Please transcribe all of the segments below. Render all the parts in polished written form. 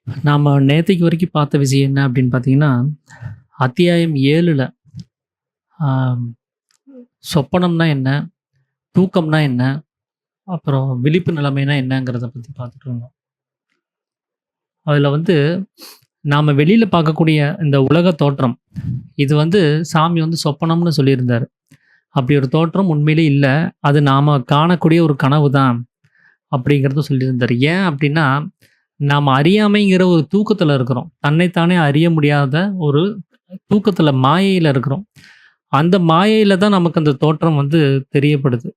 நாம நேத்தைக்கு வரைக்கும் பார்த்த விஷயம் என்ன அப்படின்னு பார்த்தீங்கன்னா, அத்தியாயம் 7ல ஆம், சொப்பனம்னா என்ன? தூக்கம்னா என்ன? அப்புறம் விழிப்பு நிலைமைனா என்னங்கிறத பத்தி பார்த்துட்டு இருந்தோம். அதுல வந்து நாம வெளியில பார்க்கக்கூடிய இந்த உலக தோற்றம், இது வந்து சாமி வந்து சொப்பனம்னு சொல்லியிருந்தாரு. அப்படி ஒரு தோற்றம் உண்மையிலேயே இல்ல. அது நாம காணக்கூடிய ஒரு கனவு தான் அப்படிங்கிறத சொல்லியிருந்தாரு. ஏன் அப்படின்னா, நாம அறியாமைங்கிற ஒரு தூக்கத்துல இருக்கிறோம். தன்னைத்தானே அறிய முடியாத ஒரு தூக்கத்துல மாயையில இருக்கிறோம். அந்த மாயையில தான் நமக்கு அந்த தோற்றம் வந்து தெரியப்படுது.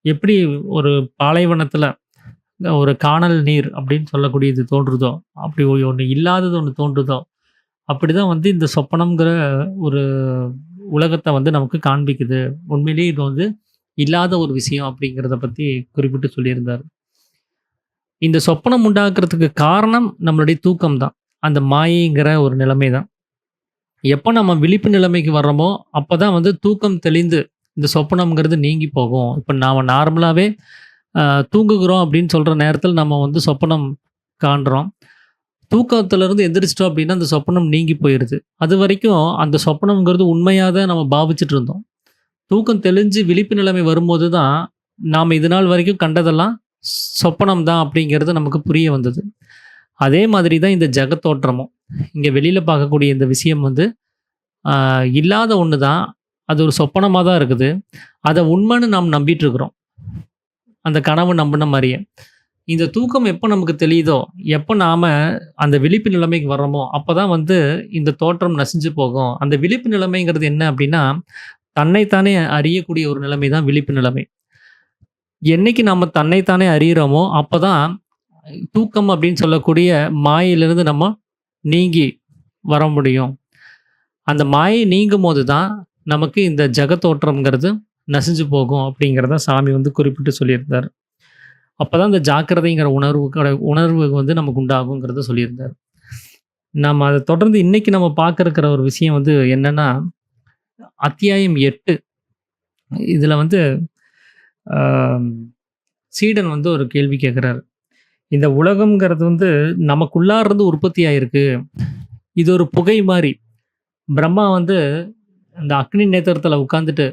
எப்படி ஒரு பாலைவனத்துல ஒரு கானல் நீர் அப்படின்னு சொல்லக்கூடியது தோன்றுதோ, அப்படி ஒண்ணு இல்லாதது ஒண்ணு தோன்றுதோ, அப்படிதான் வந்து இந்த சொப்பனம்ங்கிற ஒரு உலகத்த வந்து நமக்கு காண்பிக்குது. உண்மையிலேயே இது வந்து இல்லாத ஒரு விஷயம் அப்படிங்கிறத பத்தி குறிப்பிட்டு சொல்லியிருந்தாரு. இந்த சொப்பனம் உண்டாக்குறதுக்கு காரணம் நம்மளுடைய தூக்கம் தான். அந்த மாயைங்கிற ஒரு நிலைமை தான். எப்ப நம்ம விழிப்பு நிலைமைக்கு வர்றோமோ, அப்பதான் வந்து தூக்கம் தெளிந்து, இந்த சொப்பனம்ங்கிறது நீங்கி போகும். இப்ப நாம நார்மலாவே அ தூங்குகிறோம் அப்படின்னு சொல்ற நேரத்தில நம்ம வந்து சொப்பனம் காண்றோம். தூக்கத்திலிருந்து எந்திரிச்சிட்டோம் அப்படின்னா, அந்த சொப்பனம் நீங்கி போயிருது. அதுவரைக்கும் அந்த சொப்பனம்ங்கிறது உண்மையா தான் நம்ம பாவிச்சுட்டு இருந்தோம். தூக்கம் தெளிஞ்சு விழிப்பு நிலைமை வரும்போது தான், நாம இது நாள் வரைக்கும் கண்டதெல்லாம் சொப்பனம் தான் அப்படிங்கிறது நமக்கு புரிய வந்தது. அதே மாதிரி தான் இந்த ஜெகத்தோற்றமும். இங்க வெளியில பார்க்கக்கூடிய இந்த விஷயம் வந்து ஆ இல்லாத ஒண்ணு தான். அது ஒரு சொப்பனமா தான் இருக்குது. அத உண்மைன்னு நாம் நம்பிட்டு இருக்கிறோம். அந்த கனவு நம்புன மாரியே. இந்த தூக்கம் எப்ப நமக்கு தெளியுதோ, எப்ப நாம அந்த விழிப்பு நிலைமைக்கு வர்றோமோ, அப்பதான் வந்து இந்த தோற்றம் நசிஞ்சு போகும். அந்த விழிப்பு நிலைமைங்கிறது என்ன அப்டின்னா, தன்னைத்தானே அறியக்கூடிய ஒரு நிலைமை தான் விழிப்பு நிலைமை. என்னைக்கு நாம தன்னைத்தானே அறியிறோமோ, அப்பதான் தூக்கம் அப்டின்னு சொல்லக்கூடிய மாயையிலிருந்து நம்ம நீங்கி வர முடியும். அந்த மாயை நீங்கும்போது தான், நமக்கு இந்த ஜெகத்தோற்றம்ங்கிறது நசிஞ்சு போகும் அப்படிங்கிறத சாமி வந்து குறிப்பிட்டு சொல்லியிருந்தாரு. அப்பதான் இந்த ஜாக்கிரதைங்கிற உணர்வு வந்து நமக்கு உண்டாகுங்கிறத சொல்லியிருந்தாரு. நம்ம அத தொடர்ந்து இன்னைக்கு நம்ம பார்க்க இருக்கிற ஒரு விஷயம் வந்து என்னன்னா, அத்தியாயம் 8 இதுல வந்து அ சீடன் வந்து ஒரு கேள்வி கேட்கிறாரு. இந்த உலகம்ங்கிறது வந்து நமக்குள்ளார இருந்து உற்பத்தி ஆயிருக்கு. இது ஒரு புகை மாரி. பிரம்மா வந்து அந்த அக்னி நேத்திரத்தில உட்கார்ந்துட்டு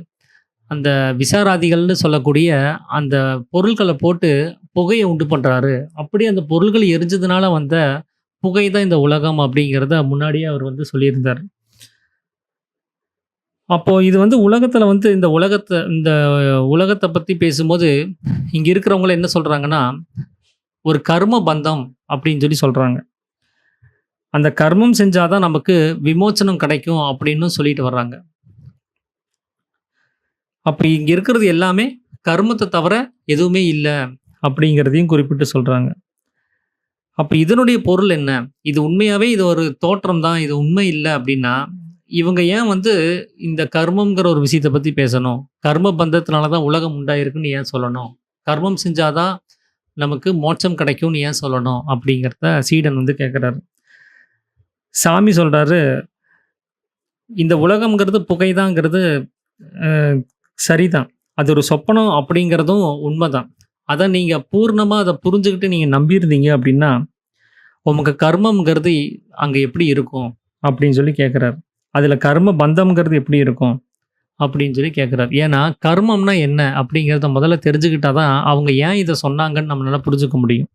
அந்த விசாராதிகள்னு சொல்லக்கூடிய அந்த பொருட்கள போட்டு புகைய உண்டு பண்றாரு. அப்படியே அந்த பொருள்கள் எரிஞ்சதுனால வந்த புகை தான் இந்த உலகம் அப்படிங்கிறத முன்னாடியே அவர் வந்து சொல்லியிருந்தாரு. அப்போ இது வந்து உலகத்துல வந்து இந்த உலகத்த பத்தி பேசும்போது, இங்க இருக்கிறவங்கலாம் என்ன சொல்றாங்கன்னா, ஒரு கர்ம பந்தம் அப்படின்னு சொல்லி சொல்றாங்க. அந்த கர்மம் செஞ்சா தான் நமக்கு விமோச்சனம் கிடைக்கும் அப்படின்னு சொல்லிட்டு வர்றாங்க. அப்ப இங்க இருக்கிறது எல்லாமே கர்மத்த தவிர எதுவுமே இல்ல அப்படிங்கிறதையும் குறிப்பிட்டு சொல்றாங்க. அப்ப இதனுடைய பொருள் என்ன? இது ஒரு தோற்றம் தான். இது உண்மை இல்ல அப்டின்னா, இவங்க ஏன் வந்து இந்த கர்மம்ங்கிற ஒரு விஷயத்த பத்தி பேசணும்? கர்ம பந்தத்தினால தான் உலகம் உண்டாயிருக்குன்னு ஏன் சொல்லணும்? கர்மம் செஞ்சா தான் நமக்கு மோட்சம் கிடைக்கும்னு ஏன் சொல்லணும்? அப்படிங்கிறத சீடன் வந்து கேட்கிறாரு. சாமி சொல்றாரு, இந்த உலகம்ங்கிறது புகைதாங்கிறது அ சரிதான். அது ஒரு சொப்பனம் அப்படிங்கிறதும் உண்மதான். அத நீங்க பூர்ணமா அத புரிஞ்சுகிட்டு நீங்க நம்பியிருந்தீங்க அப்டின்னா, உமக்கு கர்மம்ங்கிறது அங்க எப்படி இருக்கும்? அப்படின்னு சொல்லி கேட்கிறாரு. அதுல கர்ம பந்தம்ங்கிறது எப்படி இருக்கும்? அப்படின்னு சொல்லி கேட்கிறாரு. ஏன்னா, கர்மம்னா என்ன? அப்படிங்கிறத முதல்ல தெரிஞ்சுக்கிட்டா தான், அவங்க ஏன் இத சொன்னாங்கன்னு நம்மளால புரிஞ்சுக்க முடியும்.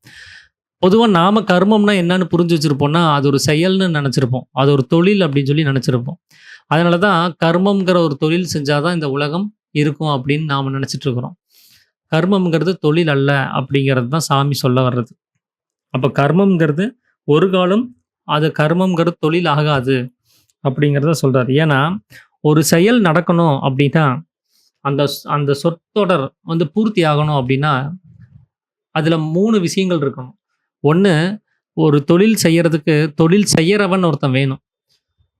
பொதுவா நாம கர்மம்னா என்னன்னு புரிஞ்சு வச்சிருப்போம்னா, அது ஒரு செயல்னு நெனச்சிருப்போம். அது ஒரு தொழில் அப்படின்னு சொல்லி நெனச்சிருப்போம். அதனால தான் கர்மம்ங்கிற ஒரு தொழில் செஞ்சா தான் இந்த உலகம் இருக்கும் அப்படின்னு நாம நெனச்சுட்டு இருக்கிறோம். கர்மம்ங்கிறது தொழில் அல்ல அப்படிங்கிறது தான் சாமி சொல்ல வர்றது. அப்ப கர்மம்ங்கிறது ஒரு காலம் அது கர்மம்ங்கிறது தொழில் ஆகாது அப்படிங்கிறத சொல்றாரு. ஏன்னா, ஒரு செயல் நடக்கணும் அப்படின்னா, அந்த சொற்றொடர் வந்து பூர்த்தி ஆகணும் அப்படின்னா, அதுல 3 விஷயங்கள் இருக்கணும். 1 ஒரு தொழில் செய்யறதுக்கு தொழில் செய்யறவன் ஒருத்தன் வேணும்.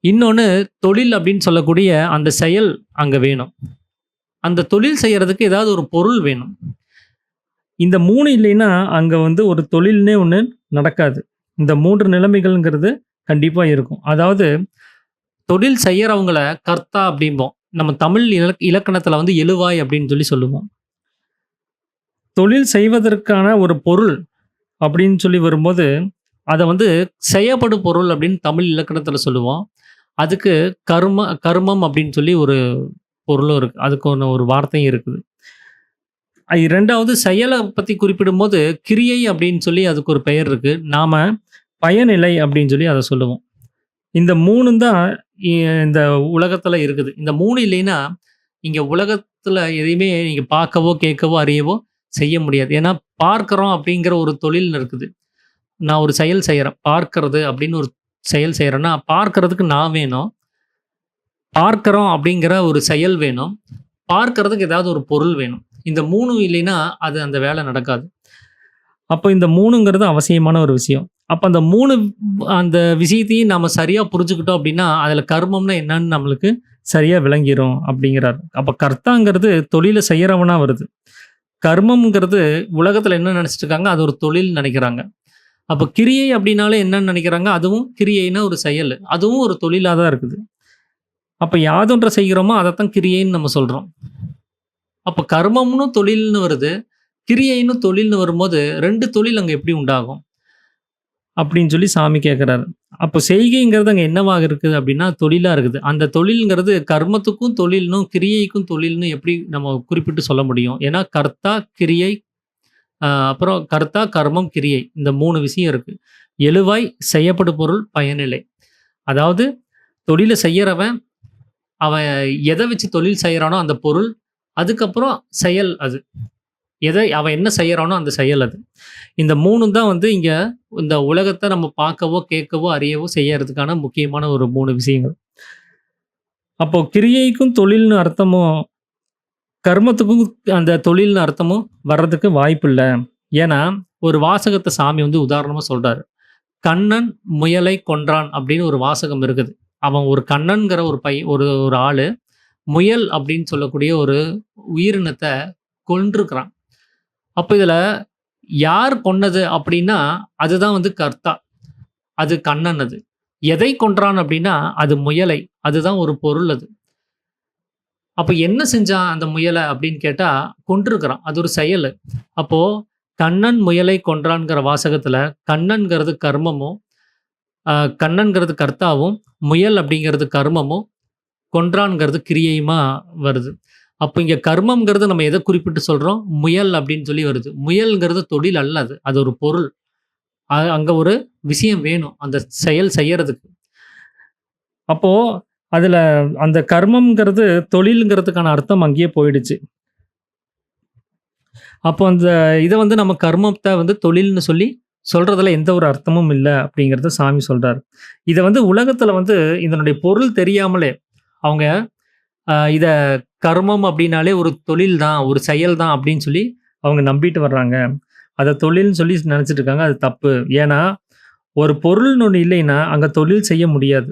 இன்னொன்னு தொழில் அப்படின்னு சொல்லக்கூடிய அந்த செயல் அங்க வேணும். அந்த தொழில் செய்யறதுக்கு ஏதாவது ஒரு பொருள் வேணும். இந்த 3 இல்லைன்னா, அங்க வந்து ஒரு தொழில்னே ஒண்ணு நடக்காது. இந்த 3 நிலைமைகள்ங்கிறது கண்டிப்பா இருக்கும். அதாவது தொழில் செய்யறவங்கள கர்த்தா அப்படிம்போம். நம்ம தமிழ் இலக்கணத்துல வந்து எழுவாய் அப்படின்னு சொல்லி சொல்லுவோம். தொழில் செய்வதற்கான ஒரு பொருள் அப்படின்னு சொல்லி வரும்போது, அத வந்து செய்யப்படு பொருள் அப்படின்னு தமிழ் இலக்கணத்துல சொல்லுவோம். அதுக்கு கருமம் அப்படின்னு சொல்லி ஒரு பொருளும் இருக்கு. அதுக்கு ஒரு வார்த்தையும் இருக்குது. 2வது செயல பத்தி குறிப்பிடும்போது, கிரியை அப்படின்னு சொல்லி அதுக்கு ஒரு பெயர் இருக்கு. நாம பயனிலை அப்படின்னு சொல்லி அத சொல்லுவோம். இந்த 3ம் தான் இ இந்த உலகத்துல இருக்குது. இந்த 3 இல்லைன்னா, இங்க உலகத்துல எதையுமே நீங்க பார்க்கவோ, கேட்கவோ, அறியவோ செய்ய முடியாது. ஏன்னா, பார்க்கிறோம் அப்படிங்கிற ஒரு தொழில் இருக்குது. நான் ஒரு செயல் செய்றேன். பார்க்கிறது அப்படின்னு ஒரு செயல் செய்றேன்னா, பார்க்கிறதுக்கு நான் வேணும். பார்க்கிறோம் அப்படிங்கிற ஒரு செயல் வேணும். பார்க்கிறதுக்கு ஏதாவது ஒரு பொருள் வேணும். இந்த 3ம் இல்லைன்னா, அது அந்த வேலை நடக்காது. அப்ப இந்த 3ங்கிறது அவசியமான ஒரு விஷயம். அப்ப அந்த 3 அந்த விஷயத்தையும் நாம சரியா புரிஞ்சுக்கிட்டோம் அப்படின்னா, அதுல கர்மம்னா என்னன்னு நம்மளுக்கு சரியா விளங்கிரும் அப்படிங்கிறாரு. அப்ப கர்த்தாங்கிறது தொழில செய்யறவனா வருது. கர்மம்ங்கிறது உலகத்துல என்ன நெனச்சுட்டு இருக்காங்க, அது ஒரு தொழில் நெனைக்கிறாங்க. அப்ப கிரியை அப்படின்னாலே என்னன்னு நெனைக்கிறாங்க, அதுவும் கிரியைன்னா ஒரு செயல். அதுவும் ஒரு தொழிலா தான் இருக்குது. அப்ப யாதொன்ற செய்கிறோமோ அதத்தான் கிரியைன்னு நம்ம சொல்றோம். அப்ப கர்மம்னு தொழில்னு வருது. கிரியைன்னு தொழில்னு வரும்போது 2 தொழில் அங்க எப்படி உண்டாகும்? அப்படின்னு சொல்லி சாமி கேட்கிறாரு. அப்போ செய்கைங்கிறது அங்க என்னவாக இருக்குது அப்படின்னா, தொழிலா இருக்குது. அந்த தொழில்ங்கிறது கர்மத்துக்கும் தொழில்னும், கிரியைக்கும் தொழில்னு எப்படி நம்ம குறிப்பிட்டு சொல்ல முடியும்? ஏன்னா கர்த்தா, கிரியை அப்புறம் கர்த்தா, கர்மம், கிரியை இந்த 3 விஷயம் இருக்கு. எழுவாய் செய்யப்படு பொருள் பயனிலை. அதாவது தொழில செய்யறவன், அவன் எத வச்சு தொழில் செய்றானோ அந்த பொருள், அதுக்கப்புறம் செயல் அது. அவன் என்ன செய்யறானோ அந்த செயல் அது. இந்த 3ம் தான் வந்து இங்க இந்த உலகத்த நம்ம பார்க்கவோ, கேட்கவோ, அறியவோ செய்யறதுக்கான முக்கியமான ஒரு 3 விஷயங்கள். அப்போ கிரியைக்கும் தொழில்னு அர்த்தமும், கர்மத்துக்கும் அந்த தொழில்னு அர்த்தமும் வர்றதுக்கு வாய்ப்பில்ல. ஏன்னா, ஒரு வாசகத்த சாமி வந்து உதாரணமா சொல்றாரு. "கண்ணன் முயலை கொன்றான்" அப்படின்னு ஒரு வாசகம் இருக்குது. அவன் ஒரு கண்ணன்ங்கிற ஒரு ஒரு ஆளு, முயல் அப்படின்னு சொல்லக்கூடிய ஒரு உயிரினத்த கொன்றுக்கிறான். அப்ப இதுல யார் கொன்னது அப்படின்னா, அதுதான் வந்து கர்த்தா. அது கண்ணன் அது. எதை கொன்றான் அப்படின்னா, அது முயலை. அதுதான் ஒரு பொருள் அது. அப்ப என்ன செஞ்சான் அந்த முயல அப்படின்னு கேட்டா, கொன்றுக்கிறான். அது ஒரு செயலு. அப்போ கண்ணன் முயலை கொன்றான்ங்கிற வாசகத்துல, கண்ணன்ங்கிறது கர்மமும், அ கண்ணன்ங்கிறது கர்த்தாவும், முயல் அப்படிங்கிறது கர்மமும், கொன்றான்ங்கிறது கிரியையுமா வருது. அப்ப இங்க கர்மம்ங்கிறது நம்ம எத குறிப்பிட்டு சொல்றோம்? முயல் அப்படின்னு சொல்லி வருது. முயல்ங்கிறது தொழில் அல்ல அது. அது ஒரு பொருள். அங்க ஒரு விஷயம் வேணும். அந்த செயல் செய்யறதுக்கு. அப்போ அதுல அந்த கர்மம்ங்கிறது தொழில்ங்கிறதுக்கான அர்த்தம் அங்கேயே போயிடுச்சு. அப்போ அந்த இத வந்து நம்ம கர்மத்த வந்து தொழில்னு சொல்லி சொல்றதுல எந்த ஒரு அர்த்தமும் இல்ல அப்படிங்கிறத சாமி சொல்றாரு. இத வந்து உலகத்துல வந்து இதனுடைய பொருள் தெரியாமலே அவங்க இத கர்மம் அப்படின்னாலே ஒரு தொழில் தான், ஒரு செயல் தான் அப்படின்னு சொல்லி அவங்க நம்பிட்டு வர்றாங்க. அத தொழில்னு சொல்லி நெனச்சுட்டு இருக்காங்க. அது தப்பு. ஏன்னா, ஒரு பொருள்னு ஒண்ணு இல்லைன்னா, அங்க தொழில் செய்ய முடியாது.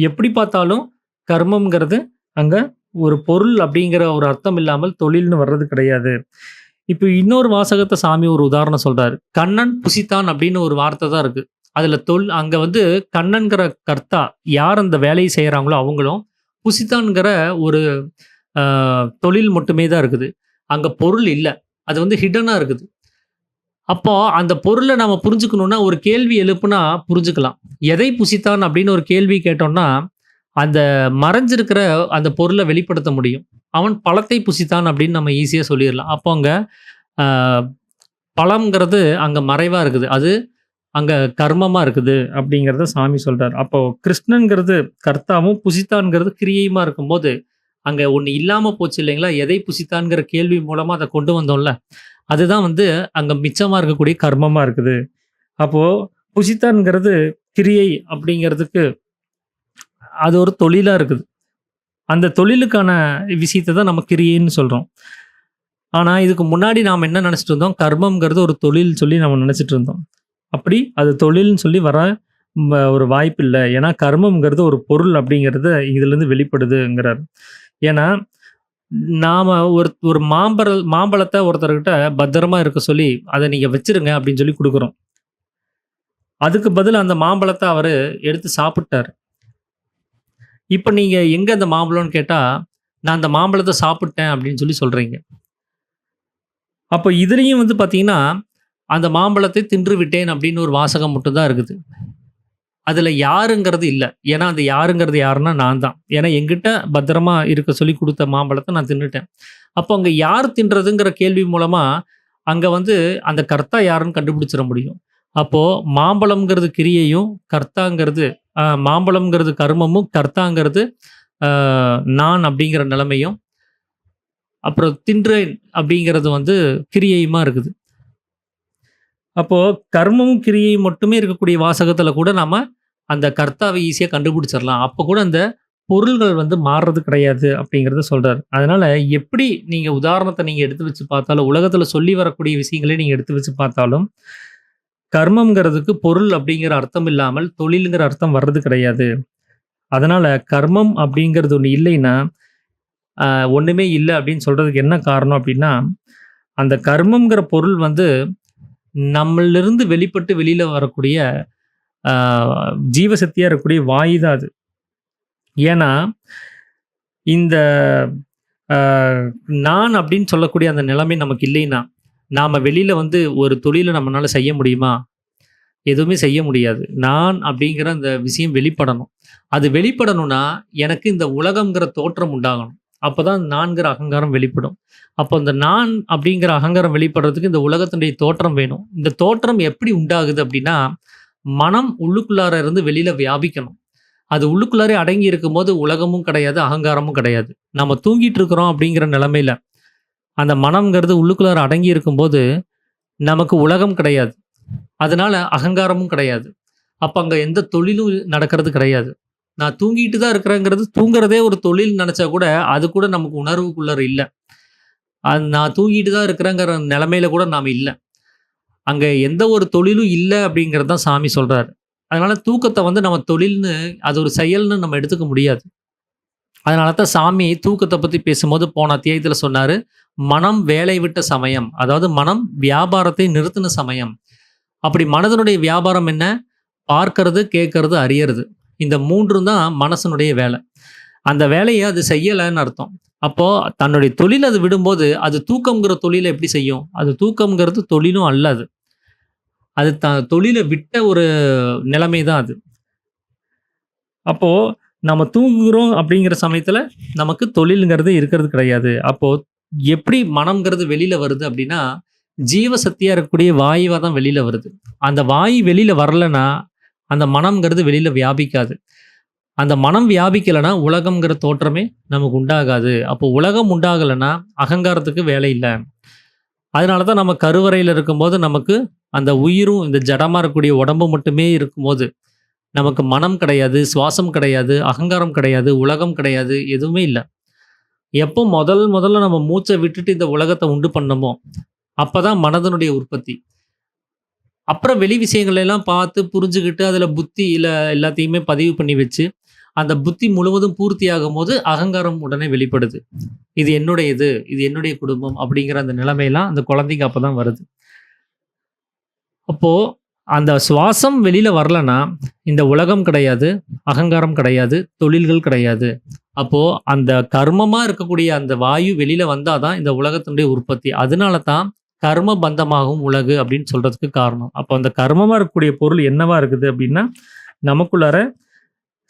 எப்படி பார்த்தாலும் கர்மம்ங்கிறது அங்க ஒரு பொருள் அப்படிங்கிற ஒரு அர்த்தம் இல்லாமல் தொழில்னு வர்றது கிடையாது. இப்ப இன்னொரு வாசகத்த சாமி ஒரு உதாரணம் சொல்றாரு. "கண்ணன் புசித்தான்" அப்படின்னு ஒரு வார்த்தை தான் இருக்கு. அதுல அங்க வந்து கண்ணன்கிற கர்த்தா, யார் அந்த வேலைய செய்றாங்களோ அவங்களும், புசித்தான்ங்கிற ஒரு அ தொழில் மட்டுமே தான் இருக்குது. அங்க பொருள் இல்ல. அது வந்து ஹிடனா இருக்குது. அப்போ அந்த பொருள நாம புரிஞ்சுக்கணும்னா, ஒரு கேள்வி எழுப்புனா புரிஞ்சுக்கலாம். "எதை புசித்தான்?" அப்படின்னு ஒரு கேள்வி கேட்டோம்னா, அந்த மறைஞ்சிருக்கிற அந்த பொருள வெளிப்படுத்த முடியும். "அவன் பழத்தை புசித்தான்" அப்படின்னு நம்ம ஈஸியா சொல்லிறலாம். அப்போ அங்க அ பழம்ங்கிறது அங்க மறைவா இருக்குது. அது அங்க கர்மமா இருக்குது அப்படிங்கிறத சாமி சொல்றாரு. அப்போ கிருஷ்ணன்ங்கிறது கர்த்தாவும், புசித்தான்ங்கிறது கிரியையுமா இருக்கும்போது, அங்க ஒண்ணு இல்லாம போச்சு இல்லைங்களா? எதை புசித்தான்ங்கிற கேள்வி மூலமா அத கொண்டு வந்தோம்ல. அதுதான் வந்து அங்க மிச்சமா இருக்கக்கூடிய கர்மமா இருக்குது. அப்போ புசித்தான்ங்கிறது கிரியை அப்படிங்கிறதுக்கு அது ஒரு தொழிலா இருக்குது. அந்த தொழிலுக்கான விஷயத்த தான் நம்ம கிரியைன்னு சொல்றோம். ஆனா, இதுக்கு முன்னாடி நாம என்ன நெனச்சுட்டு இருந்தோம்? கர்மம்ங்கிறது ஒரு தொழில் சொல்லி நம்ம நெனச்சுட்டு இருந்தோம். அப்படி அது தொழில்னு சொல்லி வர ஒரு வாய்ப்பில்ல. ஏன்னா, கர்மம்ங்கிறது ஒரு பொருள் அப்படிங்கிறது இதிலிருந்து வெளிப்படுதுங்கிறாரு. ஏன்னா, நாம ஒரு ஒரு மாம்பழத்த ஒருத்தர்கிட்ட பத்திரமா இருக்க சொல்லி, "அத நீங்க வச்சுருங்க" அப்படின்னு சொல்லி குடுக்குறோம். அதுக்கு பதிலா அந்த மாம்பழத்த அவரு எடுத்து சாப்பிட்டாரு. இப்ப நீங்க எங்க அந்த மாம்பழம்ன்னு கேட்டா, "நான் அந்த மாம்பழத்த சாப்பிட்டேன்" அப்படின்னு சொல்லி சொல்றீங்க. அப்ப இதுலயும் வந்து பார்த்தீங்கன்னா, அந்த மாம்பழத்தை தின்று விட்டேன் அப்படின்னு ஒரு வாசகம் மட்டும் தான் இருக்குது. அதுல யாருங்கிறது இல்ல. ஏன்னா, அந்த யாருங்கிறது யாருன்னா நான் தான். ஏன்னா, என்கிட்ட பத்திரமா இருக்க சொல்லி குடுத்த மாம்பழத்த நான் தின்னுட்டேன். அப்போ அங்க யார் தின்றதுங்கிற கேள்வி மூலமா, அங்க வந்து அந்த கர்த்தா யாருன்னு கண்டுபிடிச்சிட முடியும். அப்போ மாம்பழம்ங்கிறது கிரியையும், கர்த்தாங்கிறது மாம்பழம்ங்கிறது கர்மமும், கர்த்தாங்கிறது அ நான் அப்படிங்கிற நிலைமையும், அப்புறம் தின்றேன் அப்படிங்கிறது வந்து கிரியையுமா இருக்குது. அப்போ கர்மமும், கிரியையும் மட்டுமே இருக்கக்கூடிய வாசகத்துல கூட நாம அந்த கர்த்தாவை ஈஸியா கண்டுபிடிச்சிடலாம். அப்ப கூட அந்த பொருள்கள் வந்து மாறுறது கிடையாது அப்படிங்கிறத சொல்றாரு. அதனால எப்படி நீங்க உதாரணத்த நீங்க எடுத்து வச்சு பார்த்தாலும், உலகத்துல சொல்லி வரக்கூடிய விஷயங்களே நீங்க எடுத்து வச்சு பார்த்தாலும், கர்மம்ங்கிறதுக்கு பொருள் அப்படிங்கிற அர்த்தம் இல்லாமல், தொழில்ங்கிற அர்த்தம் வர்றது கிடையாது. அதனால கர்மம் அப்படிங்கிறது ஒண்ணு இல்லைன்னா, அ ஒண்ணுமே இல்ல அப்படின்னு சொல்றதுக்கு என்ன காரணம் அப்படின்னா, அந்த கர்மம்ங்கிற பொருள் வந்து நம்மளிருந்து வெளிப்பட்டு வெளியில வரக்கூடிய ஆ ஜீவசக்தியா இருக்கக்கூடிய வாயு தான் அது. ஏன்னா, இந்த அ நான் அப்படின்னு சொல்லக்கூடிய அந்த நிலைமை நமக்கு இல்லைன்னா, நாம வெளியில வந்து ஒரு தொழில நம்மனால செய்ய முடியுமா? எதுவுமே செய்ய முடியாது. நான் அப்படிங்கிற அந்த விஷயம் வெளிப்படணும். அது வெளிப்படணும்னா, எனக்கு இந்த உலகம்ங்கிற தோற்றம் உண்டாகணும். அப்பதான் நான்கிற அகங்காரம் வெளிப்படும். அப்போ இந்த நான் அப்படிங்கிற அகங்காரம் வெளிப்படுறதுக்கு இந்த உலகத்தினுடைய தோற்றம் வேணும். இந்த தோற்றம் எப்படி உண்டாகுது அப்படின்னா, மனம் உள்ளுக்குள்ளார இருந்து வெளியில வியாபிக்கணும். அது உள்ளுக்குள்ளாரே அடங்கி இருக்கும்போது உலகமும் கிடையாது, அகங்காரமும் கிடையாது. நம்ம தூங்கிட்டு இருக்கிறோம் அப்படிங்கிற நிலைமையில, அந்த மனம்ங்கிறது உள்ளுக்குள்ளார அடங்கி இருக்கும்போது, நமக்கு உலகம் கிடையாது. அதனால அகங்காரமும் கிடையாது. அப்ப அங்க எந்த தொழிலும் நடக்கிறது கிடையாது. நான் தூங்கிட்டு தான் இருக்கிறேங்கிறது, தூங்குறதே ஒரு தொழில் நெனச்சா கூட, அது கூட நமக்கு உணர்வுக்குள்ளார இல்ல. நான் தூங்கிட்டு தான் இருக்கிறேங்கிற நிலைமையில கூட நாம இல்ல. அங்க எந்த ஒரு தொழிலும் இல்ல அப்படிங்கிறது தான் சாமி சொல்றாரு. அதனால தூக்கத்த வந்து நம்ம தொழில்னு, அது ஒரு செயல்னு நம்ம எடுத்துக்க முடியாது. அதனால தான் சாமி தூக்கத்த பத்தி பேசும்போது போன அத்தியாயத்துல சொன்னாரு, "மனம் வேலை விட்ட சமயம்." அதாவது மனம் வியாபாரத்தை நிறுத்தின சமயம். அப்படி மனதனுடைய வியாபாரம் என்ன? பார்க்கறது, கேட்கறது, அறியறது. இந்த 3ம் தான் மனசனுடைய வேலை. அந்த வேலைய அது செய்யலன்னு அர்த்தம். அப்போ தன்னுடைய தொழில அது விடும்போது, அது தூக்கம்ங்கிற தொழில எப்படி செய்யும்? அது தூக்கம்ங்கிறது தொழிலும் அல்ல அது. அது தொழில விட்ட ஒரு நிலைமை தான் அது. அப்போ நம்ம தூங்குகிறோம் அப்படிங்கிற சமயத்துல, நமக்கு தொழில்ங்கிறது இருக்கிறது கிடையாது. அப்போ எப்படி மனம்ங்கிறது வெளியில வருது அப்படின்னா, ஜீவசக்தியா இருக்கக்கூடிய வாயுவா தான் வெளியில வருது. அந்த வாயு வெளியில வரலன்னா, அந்த மனம்ங்கிறது வெளியில வியாபிக்காது. அந்த மனம் வியாபிக்கலன்னா, உலகம்ங்கிற தோற்றமே நமக்கு உண்டாகாது. அப்போ உலகம் உண்டாகலன்னா, அகங்காரத்துக்கு வேலை இல்ல. அதனால தான் நம்ம கருவறையில இருக்கும்போது, நமக்கு அந்த உயிரும், இந்த ஜடமா இருக்கக்கூடிய உடம்பு மட்டுமே இருக்கும்போது, நமக்கு மனம் கிடையாது, சுவாசம் கிடையாது, அகங்காரம் கிடையாது, உலகம் கிடையாது, எதுவுமே இல்ல. எப்போ முதல்ல நம்ம மூச்ச விட்டுட்டு இந்த உலகத்த உண்டு பண்ணோமோ, அப்பதான் மனதனுடைய உற்பத்தி. அப்புறம் வெளி விஷயங்கள் எல்லாம் பார்த்து புரிஞ்சுகிட்டு, அதுல புத்தியில எல்லாத்தையுமே பதிவு பண்ணி வச்சு, அந்த புத்தி முழுவதும் பூர்த்தியாகும்போது, அகங்காரம் உடனே வெளிப்படுது. இது என்னுடையது, இது என்னுடைய குடும்பம் அப்படிங்கிற அந்த நிலைமையெல்லாம் அந்த குழந்தைக்கு அப்பதான் வருது. அப்போ அந்த சுவாசம் வெளியில வரலன்னா, இந்த உலகம் கிடையாது, அகங்காரம் கிடையாது, தொழில்கள் கிடையாது. அப்போ அந்த கர்மமா இருக்கக்கூடிய அந்த வாயு வெளியில வந்தா தான் இந்த உலகத்தினுடைய உற்பத்தி. அதனால தான் கர்ம பந்தமாகும் உலகு அப்படின்னு சொல்றதுக்கு காரணம். அப்போ அந்த கர்மமா இருக்கக்கூடிய பொருள் என்னவா இருக்குது அப்படின்னா, நமக்குள்ளார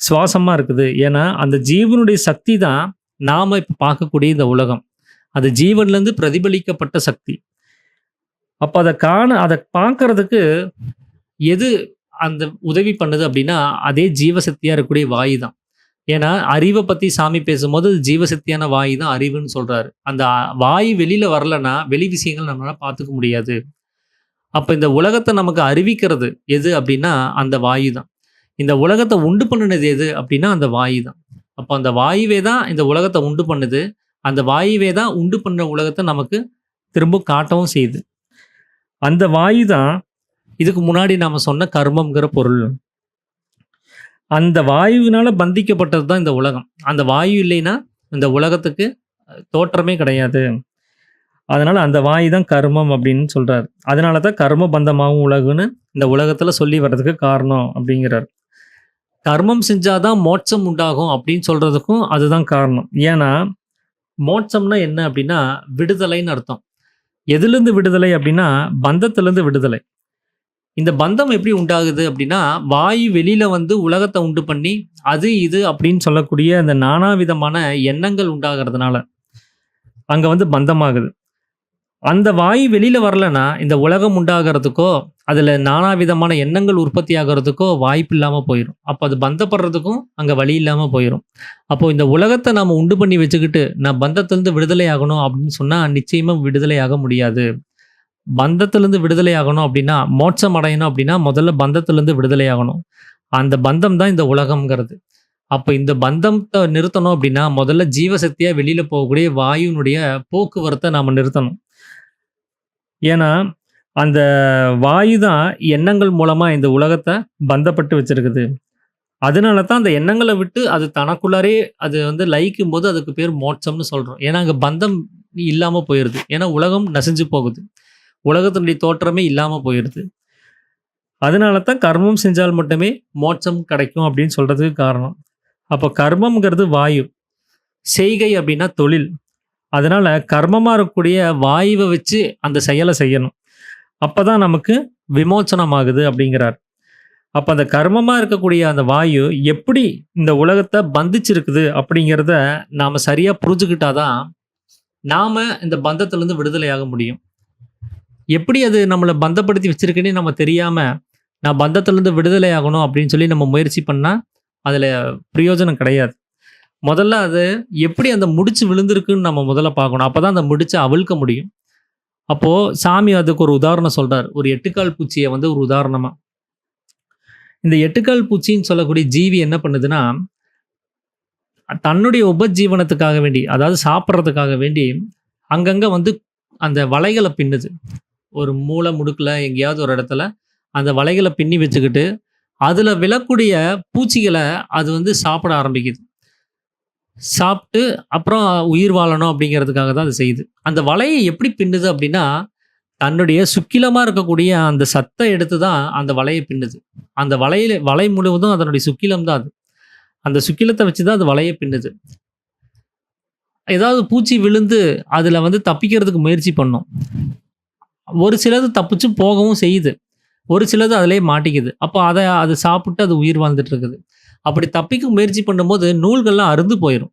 சுவாசமா இருக்குது. ஏன்னா, அந்த ஜீவனுடைய சக்தி தான் நாம இப்ப பார்க்கக்கூடிய இந்த உலகம். அது ஜீவன்லேருந்து பிரதிபலிக்கப்பட்ட சக்தி. அப்ப அத பார்க்கறதுக்கு எது அந்த உதவி பண்ணுது அப்படின்னா, அதே ஜீவசக்தியா இருக்கக்கூடிய வாயு தான். ஏன்னா, அறிவ பத்தி சாமி பேசும்போது, ஜீவசக்தியான வாயு தான் அறிவுன்னு சொல்றாரு. அந்த வாயு வெளியில வரலன்னா, வெளி விஷயங்கள் நம்மளால பார்த்துக்க முடியாது. அப்ப இந்த உலகத்த நமக்கு அறிவிக்கிறது எது அப்படின்னா, அந்த வாயு தான். இந்த உலகத்த உண்டு பண்ணுனது எது அப்படின்னா, அந்த வாயு தான். அப்ப அந்த வாயுவே தான் இந்த உலகத்த உண்டு பண்ணுது. அந்த வாயுவே தான் உண்டு பண்ண உலகத்த நமக்கு திரும்ப காட்டவும் செய்யுது. அந்த வாயு தான் இதுக்கு முன்னாடி நாம சொன்ன கர்மம்ங்கிற பொருள். அந்த வாயுவினால பந்திக்கப்பட்டது தான் இந்த உலகம். அந்த வாயு இல்லைன்னா, இந்த உலகத்துக்கு தோற்றமே கிடையாது. அதனால அந்த வாயு தான் கர்மம் அப்படின்னு சொல்றாரு. அதனால தான் கர்ம பந்தமாகும் உலகுன்னு இந்த உலகத்துல சொல்லி வர்றதுக்கு காரணம் அப்படிங்கிறார். கர்மம் செஞ்சா தான் மோட்சம் உண்டாகும் அப்படின்னு சொல்றதுக்கும் அதுதான் காரணம். ஏன்னா, மோட்சம்னா என்ன அப்படின்னா, விடுதலைன்னு அர்த்தம். எதிலிருந்து விடுதலை அப்படின்னா, பந்தத்திலிருந்து விடுதலை. இந்த பந்தம் எப்படி உண்டாகுது அப்படின்னா, வாயு வெளியில வந்து உலகத்த உண்டு பண்ணி, அது, இது அப்படின்னு சொல்லக்கூடிய அந்த நானாவிதமான எண்ணங்கள் உண்டாகிறதுனால, அங்க வந்து பந்தமாகுது. அந்த வாயு வெளியில வரலன்னா, இந்த உலகம் உண்டாகறதுக்கோ, அதுல நானாவிதமான எண்ணங்கள் உற்பத்தி ஆகறதுக்கோ வாய்ப்பு இல்லாம போயிரும். அப்ப அது பந்தப்படுறதுக்கும் அங்க வழி இல்லாம போயிரும். அப்போ இந்த உலகத்த நாம உண்டு பண்ணி வச்சுக்கிட்டு, நான் பந்தத்திலிருந்து விடுதலை ஆகணும் அப்படின்னு சொன்னா, நிச்சயமா விடுதலை ஆக முடியாது. பந்தத்திலிருந்து விடுதலை ஆகணும் அப்படின்னா, மோட்சம் அடையணும் அப்படின்னா, முதல்ல பந்தத்திலிருந்து விடுதலை ஆகணும். அந்த பந்தம் தான் இந்த உலகம்ங்கிறது. அப்ப இந்த பந்தத்த நிறுத்தணும் அப்படின்னா, முதல்ல ஜீவசக்தியா வெளியில போகக்கூடிய வாயுனுடைய போக்குவரத்த நாம நிறுத்தணும். ஏன்னா, அந்த வாயு தான் எண்ணங்கள் மூலமா இந்த உலகத்த பந்தப்பட்டு வச்சிருக்குது. அதனால தான் அந்த எண்ணங்கள விட்டு அது தனக்குள்ளாரே அது வந்து லயிக்கும்போது அதுக்கு பேர் மோட்சம்னு சொல்றோம். ஏன்னா, அங்க பந்தம் இல்லாம போயிருது. ஏன்னா, உலகம் நசிஞ்சு போகுது. உலகத்தினுடைய தோற்றமே இல்லாம போயிருது. அதனால தான் கர்மம் செஞ்சால் மட்டுமே மோட்சம் கிடைக்கும் அப்படின்னு சொல்றதுக்கு காரணம். அப்போ கர்மம்ங்கிறது வாயு. செய்கை அப்படின்னா தொழில். அதனால கர்மமா இருக்கக்கூடிய வாயுவ வச்சு அந்த செயல செய்யணும். அப்பதான் நமக்கு விமோச்சனம் ஆகுது அப்படிங்கிறார். அப்ப அந்த கர்மமா இருக்கக்கூடிய அந்த வாயு எப்படி இந்த உலகத்த பந்திச்சிருக்குது அப்படிங்கிறத நாம சரியா புரிஞ்சுக்கிட்டா தான், நாம இந்த பந்தத்திலிருந்து விடுதலையாக முடியும். எப்படி அது நம்மள பந்தப்படுத்தி வச்சிருக்குன்னே நம்ம தெரியாம, நான் பந்தத்திலிருந்து விடுதலை ஆகணும் அப்படின்னு சொல்லி நம்ம முயற்சி பண்ணா, அதுல பிரயோஜனம் கிடையாது. முதல்ல அது எப்படி அந்த முடிச்சு விழுந்திருக்குன்னு நம்ம முதல்ல பார்க்கணும். அப்பதான் அந்த முடிச்ச அவிழ்க்க முடியும். அப்போ சாமி அதுக்கு ஒரு உதாரணம் சொல்றார். ஒரு 8 கால் பூச்சிய வந்து ஒரு உதாரணமா. இந்த 8 கால் பூச்சின்னு சொல்லக்கூடிய ஜீவி என்ன பண்ணுதுன்னா, தன்னுடைய உபஜீவனத்துக்காக வேண்டி, அதாவது சாப்பிடுறதுக்காக வேண்டி, அங்கங்க வந்து அந்த வலைகள பின்னுது. ஒரு மூலை முடுக்குல எங்கேயாவது ஒரு இடத்துல அந்த வலைகள பின்னி வச்சுக்கிட்டு, அதுல விழக்கூடிய பூச்சிகள அது வந்து சாப்பிட ஆரம்பிக்குது. சாப்பிட்டு அப்புறம் உயிர் வாழணும் அப்படிங்கிறதுக்காக தான் அது செய்யுது. அந்த வலைய எப்படி பின்னுது அப்படின்னா, தன்னுடைய சுக்கிலமா இருக்கக்கூடிய அந்த சத்த எடுத்து தான் அந்த வலைய பின்னுது. அந்த வலை முழுவதும் அதனுடைய சுக்கிலம் தான் அது. அந்த சுக்கிலத்த வச்சு தான் அது வலைய பின்னுது. ஏதாவது பூச்சி விழுந்து அதுல வந்து தப்பிக்கிறதுக்கு முயற்சி பண்ணும். ஒரு சிலது தப்பிச்சு போகவும் செய்யுது. ஒரு சிலது அதிலேயே மாட்டிக்குது. அப்போ அது சாப்பிட்டு அது உயிர் வாழ்ந்துட்டு இருக்குது. அப்படி தப்பிக்க முயற்சி பண்ணும்போது நூல்கள்லாம் அறுந்து போயிரும்.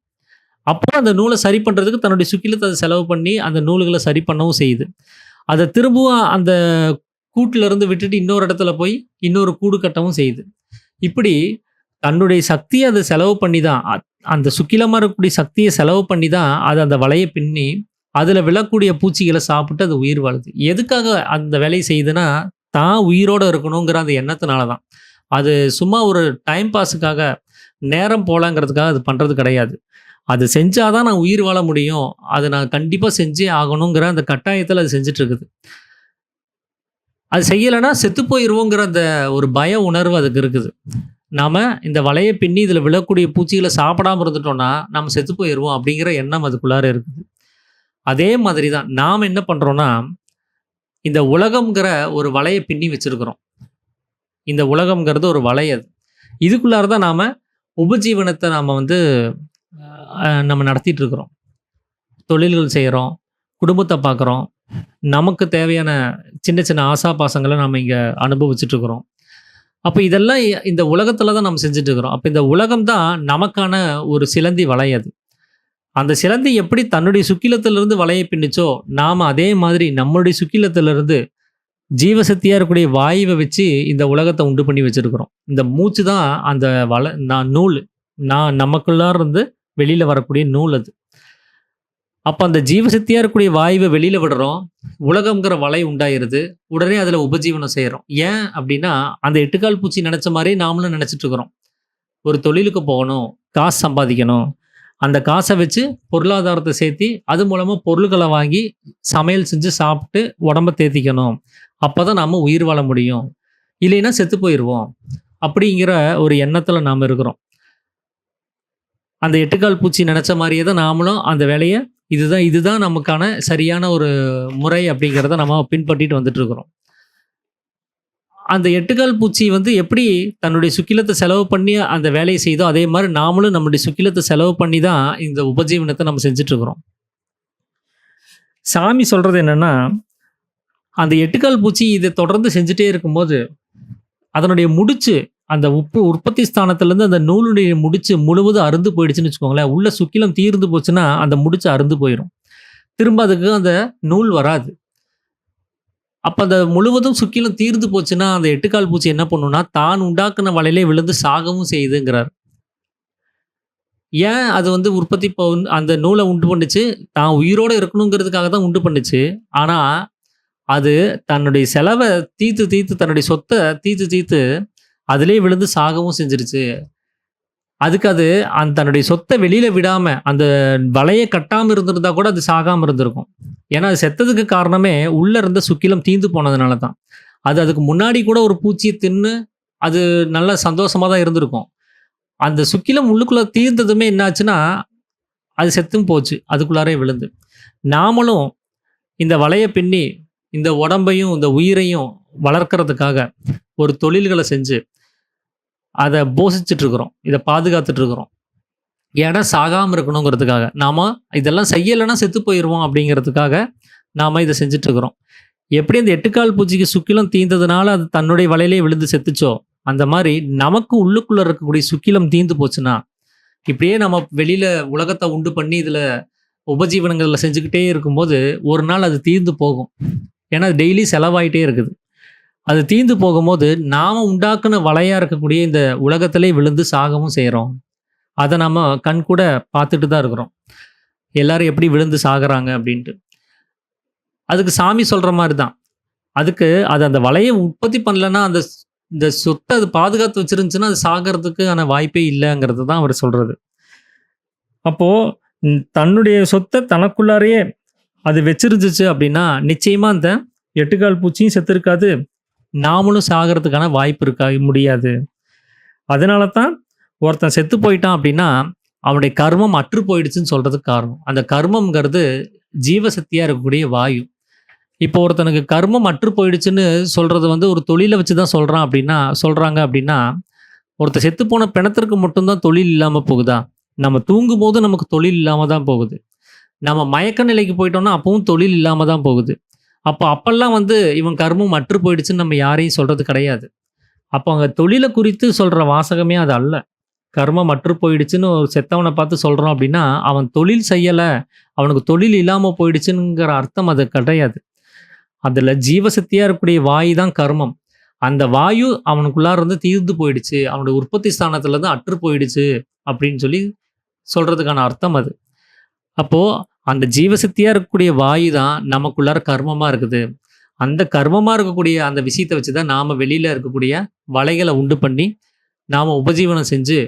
அப்போ அந்த நூல சரி பண்றதுக்கு தன்னுடைய சுக்கிலத்த அது செலவு பண்ணி அந்த நூல்கள சரி பண்ணவும் செய்யுது. அத திரும்பவும் அந்த கூட்டுல இருந்து விட்டுட்டு இன்னொரு இடத்துல போய் இன்னொரு கூடு கட்டவும் செய்யுது. இப்படி தன்னுடைய சக்திய அது செலவு பண்ணி தான் அந்த சுக்கிலமா இருக்கக்கூடிய சக்திய செலவு பண்ணி தான் அது அந்த வலைய பின்னி, அதுல விழக்கூடிய பூச்சிகள சாப்பிட்டு அது உயிர் வாழுது. எதுக்காக அந்த வேலைய செய்யுதுன்னா, தான் உயிரோட இருக்கணுங்கிற அந்த எண்ணத்தினால தான். அது சும்மா ஒரு டைம் பாஸுக்காக, நேரம் போலங்கிறதுக்காக அது பண்றது கிடையாது. அது செஞ்சா தான் நான் உயிர் வாழ முடியும். அத நான் கண்டிப்பா செஞ்சே ஆகணுங்கிற அந்த கட்டாயத்துல அது செஞ்சுட்டு இருக்குது. அது செய்யலன்னா செத்து போயிருவோங்கிற அந்த ஒரு பய உணர்வு அதுக்கு இருக்குது. நாம இந்த வலைய பின்னி இதுல விழக்கூடிய பூச்சிகள சாப்பிடாம இருந்துட்டோம்னா, நாம செத்து போயிருவோம் அப்படிங்கிற எண்ணம் அதுக்குள்ளார இருக்குது. அதே மாதிரி தான் நாம என்ன பண்றோம்னா, இந்த உலகம்ங்கிற ஒரு வலைய பின்னி வச்சிருக்கிறோம். இந்த உலகம்ங்கிறது ஒரு வலை அது. இதுக்குள்ளார தான் நாம உபஜீவனத்த நாம வந்து நம்ம நடத்திட்டு இருக்கிறோம். தொழில்கள் செய்றோம், குடும்பத்த பார்க்குறோம். நமக்கு தேவையான சின்ன சின்ன ஆசாபாசங்கள நாம இங்க அனுபவிச்சுட்டு இருக்கிறோம். அப்ப இதெல்லாம் இந்த உலகத்துல தான் நம்ம செஞ்சுட்டு இருக்கிறோம். அப்ப இந்த உலகம் தான் நமக்கான ஒரு சிலந்தி வலை அது. அந்த சிலந்தி எப்படி தன்னுடைய சுக்கிலத்திலிருந்து வலைய பின்னுச்சோ, நாம அதே மாதிரி நம்மளுடைய சுக்கிலத்திலிருந்து ஜீவசக்தியா இருக்கக்கூடிய வாயுவ வச்சு இந்த உலகத்த உண்டு பண்ணி வச்சிருக்கிறோம். இந்த மூச்சு தான் அந்த நூல். நமக்குள்ளார இருந்து வெளியில வரக்கூடிய நூல் அது. அப்ப அந்த ஜீவசக்தியா இருக்கக்கூடிய வாயுவ வெளியில விடுறோம். உலகம்ங்கிற வலை உண்டாயிருது. உடனே அதுல உபஜீவனம் செய்றோம். ஏன் அப்படின்னா, அந்த 8 கால் பூச்சி நெனச்ச மாரி நாமளும் நெனச்சுட்டு இருக்கிறோம். ஒரு தொழிலுக்கு போகணும், காசு சம்பாதிக்கணும். அந்த காச வச்சு பொருளாதாரத்த சேர்த்தி, அது மூலமா பொருள்கள வாங்கி சமையல் செஞ்சு சாப்பிட்டு உடம்ப தேத்திக்கணும். அப்பதான் நாம உயிர் வாழ முடியும். இல்லைன்னா செத்து போயிருவோம். அப்படிங்கிற ஒரு எண்ணத்துல நாம இருக்கிறோம். அந்த 8 கால் பூச்சி நெனச்ச மாரியே தான் நாமளும் அந்த வேலைய இதுதான் நமக்கான சரியான ஒரு முறை அப்படிங்கிறத நம்ம பின்பற்றிட்டு வந்துட்டு இருக்கிறோம். அந்த 8 கால் பூச்சி வந்து எப்படி தன்னுடைய சுக்கிலத்த செலவு பண்ணி அந்த வேலைய செய்தோ, அதே மாரி நாமளும் நம்முடைய சுக்கிலத்த செலவு பண்ணி தான் இந்த உபஜீவனத்த நம்ம செஞ்சுட்டு இருக்கிறோம். சாமி சொல்றது என்னன்னா, அந்த எட்டுக்கால் பூச்சி இதை தொடர்ந்து செஞ்சுட்டே இருக்கும்போது அதனுடைய முடிச்சு அந்த உற்பத்தி ஸ்தானத்துலேருந்து அந்த நூலுடைய முடிச்சு முழுவதும் அறுந்து போயிடுச்சுன்னு வச்சுக்கோங்களேன். உள்ள சுக்கிலம் தீர்ந்து போச்சுன்னா அந்த முடிச்சு அறுந்து போயிடும். திரும்ப அதுக்கு அந்த நூல் வராது. அப்ப அந்த முழுவதும் சுக்கிலம் தீர்ந்து போச்சுன்னா அந்த எட்டுக்கால் பூச்சி என்ன பண்ணும்னா தான் உண்டாக்குன வலையிலே விழுந்து சாகவும் செய்யுதுங்கிறார். ஏன் அது வந்து உற்பத்தி அந்த நூலை உண்டு பண்ணுச்சு, தான் உயிரோட இருக்கணுங்கிறதுக்காக தான் உண்டு பண்ணுச்சு. ஆனா அது தன்னுடைய செலவை தீர்த்து தீர்த்து தன்னுடைய சொத்தை தீர்த்து தீர்த்து அதிலே விழுந்து சாகவும் செஞ்சிருச்சு. அதுக்கு அது தன்னுடைய சொத்தை வெளியில விடாம அந்த வலையை கட்டாம இருந்திருந்தா கூட அது சாகாம இருந்திருக்கும். ஏன்னா அது செத்ததுக்கு காரணமே உள்ள இருந்த சுக்கிலம் தீந்து போனதுனால தான். அது அதுக்கு முன்னாடி கூட ஒரு பூச்சியை தின்னு அது நல்ல சந்தோஷமா தான் இருந்திருக்கும். அந்த சுக்கிலம் உள்ளுக்குள்ள தீர்ந்ததுமே என்னாச்சுன்னா அது செத்தும் போச்சு அதுக்குள்ளாரே விழுந்து. நாமளும் இந்த வலையை பின்னி இந்த உடம்பையும் இந்த உயிரையும் வளர்க்கறதுக்காக ஒரு தொழில்களை செஞ்சு அதை போஷிச்சுட்டு இருக்கிறோம், இதை பாதுகாத்துட்டு இருக்கிறோம். ஏன்னா சாகாமல் இருக்கணுங்கிறதுக்காக நாம இதெல்லாம் செய்யலைன்னா செத்து போயிடுவோம் அப்படிங்கிறதுக்காக நாம இதை செஞ்சுட்டு இருக்கிறோம். எப்படி அந்த எட்டுக்கால் பூச்சிக்கு சுக்கிலம் தீர்ந்ததுனால அது தன்னுடைய வலையிலே விழுந்து செத்துச்சோ, அந்த மாதிரி நமக்கு உள்ளுக்குள்ள இருக்கக்கூடிய சுக்கிலம் தீர்ந்து போச்சுன்னா இப்படியே நம்ம வெளியில உலகத்தை உண்டு பண்ணி இதுல உபஜீவனங்கள்ல செஞ்சுக்கிட்டே இருக்கும்போது ஒரு நாள் அது தீர்ந்து போகும். ஏன்னா அது டெய்லி செலவாயிட்டே இருக்குது. அது தீர்ந்து போகும்போது நாம உண்டாக்குன வலையா இருக்கக்கூடிய இந்த உலகத்திலே விழுந்து சாகவும் செய்கிறோம். அதை நம்ம கண் கூட பார்த்துட்டு தான் இருக்கிறோம், எல்லாரும் எப்படி விழுந்து சாகுறாங்க அப்படின்ட்டு. அதுக்கு சாமி சொல்ற மாதிரி தான். அதுக்கு அது அந்த வலையை உற்பத்தி பண்ணலன்னா அந்த இந்த சொத்தை அது பாதுகாத்து வச்சிருந்துச்சுன்னா அது சாகிறதுக்கான வாய்ப்பே இல்லைங்கிறது தான் அவர் சொல்றது. அப்போ தன்னுடைய சொத்தை தனக்குள்ளாரையே அது வச்சிருந்துச்சு அப்படின்னா நிச்சயமா அந்த எட்டுக்கால் பூச்சியும் செத்து இருக்காது, நாமளும் சாகிறதுக்கான வாய்ப்பு இருக்கா முடியாது. அதனால தான் ஒருத்தன் செத்து போயிட்டான் அப்படின்னா அவனுடைய கர்மம் அற்று போயிடுச்சுன்னு சொல்றதுக்கு காரணம். அந்த கர்மம்ங்கிறது ஜீவசக்தியா இருக்கக்கூடிய வாயு. இப்போ ஒருத்தனுக்கு கர்மம் அற்று போயிடுச்சுன்னு சொல்றது வந்து ஒரு தொழிலை வச்சு தான் சொல்றாங்க அப்படின்னா ஒருத்தர் செத்து போன பிணத்திற்கு மட்டும்தான் தொழில் இல்லாம போகுதா? நம்ம தூங்கும் போது நமக்கு தொழில் இல்லாம தான் போகுது. நம்ம மயக்க நிலைக்கு போயிட்டோம்னா அப்பவும் தொழில் இல்லாம தான் போகுது. அப்பெல்லாம் வந்து இவன் கர்மம் அற்று போயிடுச்சுன்னு நம்ம யாரையும் சொல்றது கிடையாது. அப்போ அங்க தொழிலை குறித்து சொல்ற வாசகமே அது அல்ல. கர்மம் அற்று போயிடுச்சுன்னு ஒரு செத்தவனை பார்த்து சொல்றோம் அப்படின்னா அவன் தொழில் செய்யல, அவனுக்கு தொழில் இல்லாம போயிடுச்சுங்கிற அர்த்தம் அது கிடையாது. அதுல ஜீவசக்தியா இருக்கக்கூடிய வாயு தான் கர்மம். அந்த வாயு அவனுக்குள்ளார இருந்து தீர்ந்து போயிடுச்சு, அவனுடைய உற்பத்தி ஸ்தானத்துல இருந்து அற்று போயிடுச்சு அப்படின்னு சொல்லி சொல்றதுக்கான அர்த்தம் அது. அப்போ அந்த ஜீவசக்தியா இருக்கக்கூடிய வாயு தான் நமக்குள்ளார கர்மமா இருக்குது. அந்த கர்மமா இருக்கக்கூடிய அந்த விஷயத்தை வச்சுதான் நாம வெளியில இருக்கக்கூடிய வலைகளை உண்டு பண்ணி நாம உபஜீவனம் செஞ்சு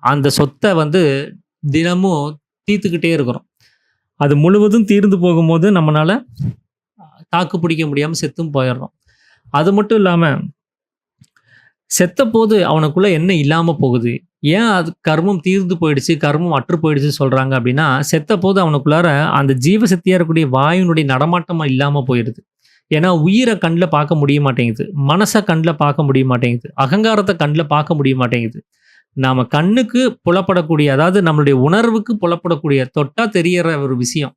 அந்த சொத்தை வந்து தினமும் தீர்த்துக்கிட்டே இருக்கிறோம். அது முழுவதும் தீர்ந்து போகும்போது நம்மளால தாக்கு பிடிக்க முடியாம செத்தும் போயிடுறோம். அது மட்டும் இல்லாம செத்த போது அவனுக்குள்ள என்ன இல்லாம போகுது, ஏன் அது கர்மம் தீர்ந்து போயிடுச்சு, கர்மம் அற்று போயிடுச்சு சொல்றாங்க அப்படின்னா செத்த போது அவனுக்குள்ளார அந்த ஜீவசக்தியா இருக்கக்கூடிய வாயுனுடைய நடமாட்டமா இல்லாம போயிடுது. ஏன்னா உயிரை கண்ணில் பார்க்க முடிய மாட்டேங்குது, மனசை கண்ணில் பார்க்க முடிய மாட்டேங்குது, அகங்காரத்தை கண்ணில் பார்க்க முடிய மாட்டேங்குது. நாம கண்ணுக்கு புலப்படக்கூடிய, அதாவது நம்மளுடைய உணர்வுக்கு புலப்படக்கூடிய, தொட்டா தெரியற ஒரு விஷயம்,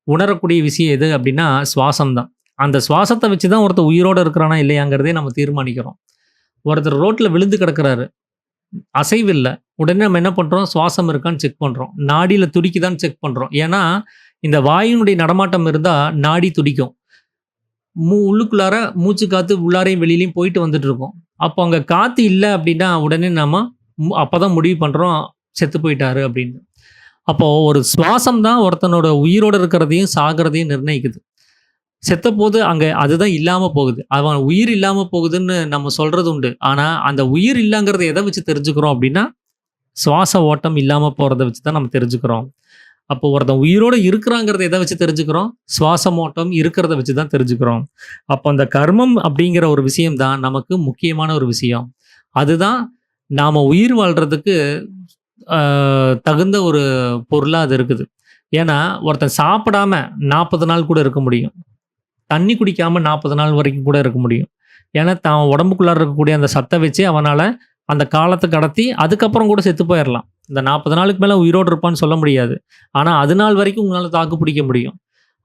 உணரக்கூடிய விஷயம் எது அப்படின்னா சுவாசம் தான். அந்த சுவாசத்தை வச்சு தான் ஒருத்தர் உயிரோட இருக்கிறானா இல்லையாங்கிறதே நம்ம தீர்மானிக்கிறோம். ஒருத்தர் ரோட்ல விழுந்து கிடக்குறாரு, அசைவு இல்லை, உடனே நம்ம என்ன பண்றோம், சுவாசம் இருக்கான்னு செக் பண்றோம், நாடியில துடிக்குதான்னு செக் பண்றோம். ஏன்னா இந்த வாயுனுடைய நடமாட்டம் இருந்தா நாடி துடிக்கும், உள்ளுக்குள்ளார மூச்சு காத்து உள்ளாரையும் வெளியிலையும் போயிட்டு வந்துட்டு இருக்கும். அப்போ அங்க காத்து இல்லை அப்படின்னா உடனே நம்ம அப்பதான் முடிவு பண்றோம் செத்து போயிட்டாரு அப்படின்னு. அப்போ ஒரு சுவாசம் தான் ஒருத்தனோட உயிரோட இருக்கிறதையும் சாகிறதையும் நிர்ணயிக்குது. செத்த போது அங்க அதுதான் இல்லாம போகுது, அவன் உயிர் இல்லாம போகுதுன்னு நம்ம சொல்றது உண்டு. ஆனா அந்த உயிர் இல்லைங்கிறத எதை வச்சு தெரிஞ்சுக்கிறோம் அப்படின்னா சுவாச ஓட்டம் இல்லாம போறதை வச்சு தான் நம்ம தெரிஞ்சுக்கிறோம். அப்போ ஒருத்தன் உயிரோட இருக்கிறாங்கிறத எதை வச்சு தெரிஞ்சுக்கிறோம், சுவாசம் ஓட்டம் இருக்கிறத வச்சு தான் தெரிஞ்சுக்கிறோம். அப்போ அந்த கர்மம் அப்படிங்கிற ஒரு விஷயம் தான் நமக்கு முக்கியமான ஒரு விஷயம். அதுதான் நாம உயிர் வாழ்றதுக்கு தகுந்த ஒரு பொருளா அது இருக்குது. ஏன்னா ஒருத்தன் சாப்பிடாம 40 நாள் கூட இருக்க முடியும், தண்ணி குடிக்காம 40 நாள் வரைக்கும் கூட இருக்க முடியும். ஏன்னா தான் உடம்புக்குள்ளார இருக்கக்கூடிய அந்த சத்தை வச்சு அவனால அந்த காலத்தை கடத்தி அதுக்கப்புறம் கூட செத்து போயிடலாம். இந்த 40 நாளுக்கு மேலே உயிரோடு இருப்பான்னு சொல்ல முடியாது. ஆனால் அது நாள் வரைக்கும் உங்களால் தாக்கு பிடிக்க முடியும்.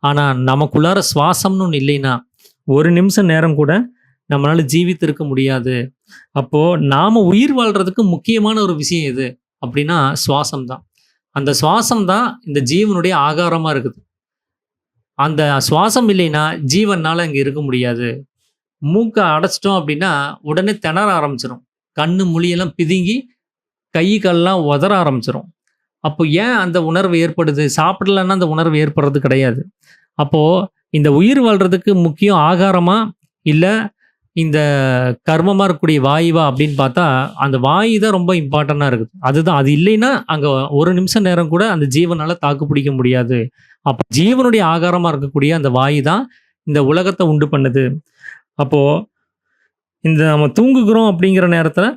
ஆனால் நமக்குள்ளார சுவாசம்னு ஒன்று இல்லைன்னா ஒரு நிமிஷம் நேரம் கூட நம்மளால ஜீவித்திருக்க முடியாது. அப்போ நாம உயிர் வாழ்றதுக்கு முக்கியமான ஒரு விஷயம் எது அப்படின்னா சுவாசம் தான். அந்த சுவாசம் தான் இந்த ஜீவனுடைய ஆகாரமா இருக்குது. அந்த சுவாசம் இல்லைன்னா ஜீவனால அங்க இருக்க முடியாது. மூக்க அடைச்சிட்டோம் அப்படின்னா உடனே திணற ஆரம்பிச்சிரும். கண்ணு, மொழியெல்லாம் பிதுங்கி கை, கால்லாம் உதற ஆரம்பிச்சிரும். அப்போ ஏன் அந்த உணர்வு ஏற்படுது? சாப்பிடலன்னா அந்த உணர்வு ஏற்படுறது கிடையாது. அப்போ இந்த உயிர் வாழ்றதுக்கு முக்கியம் ஆகாரமா? இல்ல இந்த கர்மமா இருக்கக்கூடிய வாயுவா அப்படின்னு பார்த்தா, அந்த வாயு தான் ரொம்ப இம்பார்ட்டன்ட்டா இருக்குது. அதுதான். அது இல்லைன்னா, அங்க ஒரு நிமிஷம் நேரம் கூட அந்த ஜீவனால தாக்கு பிடிக்க முடியாது. அப்ப ஜீவனுடைய ஆகாரமா இருக்கக்கூடிய அந்த வாயு தான் இந்த உலகத்த உண்டு பண்ணுது. அப்போ இந்த நம்ம தூங்குகிறோம் அப்படிங்கிற நேரத்துல,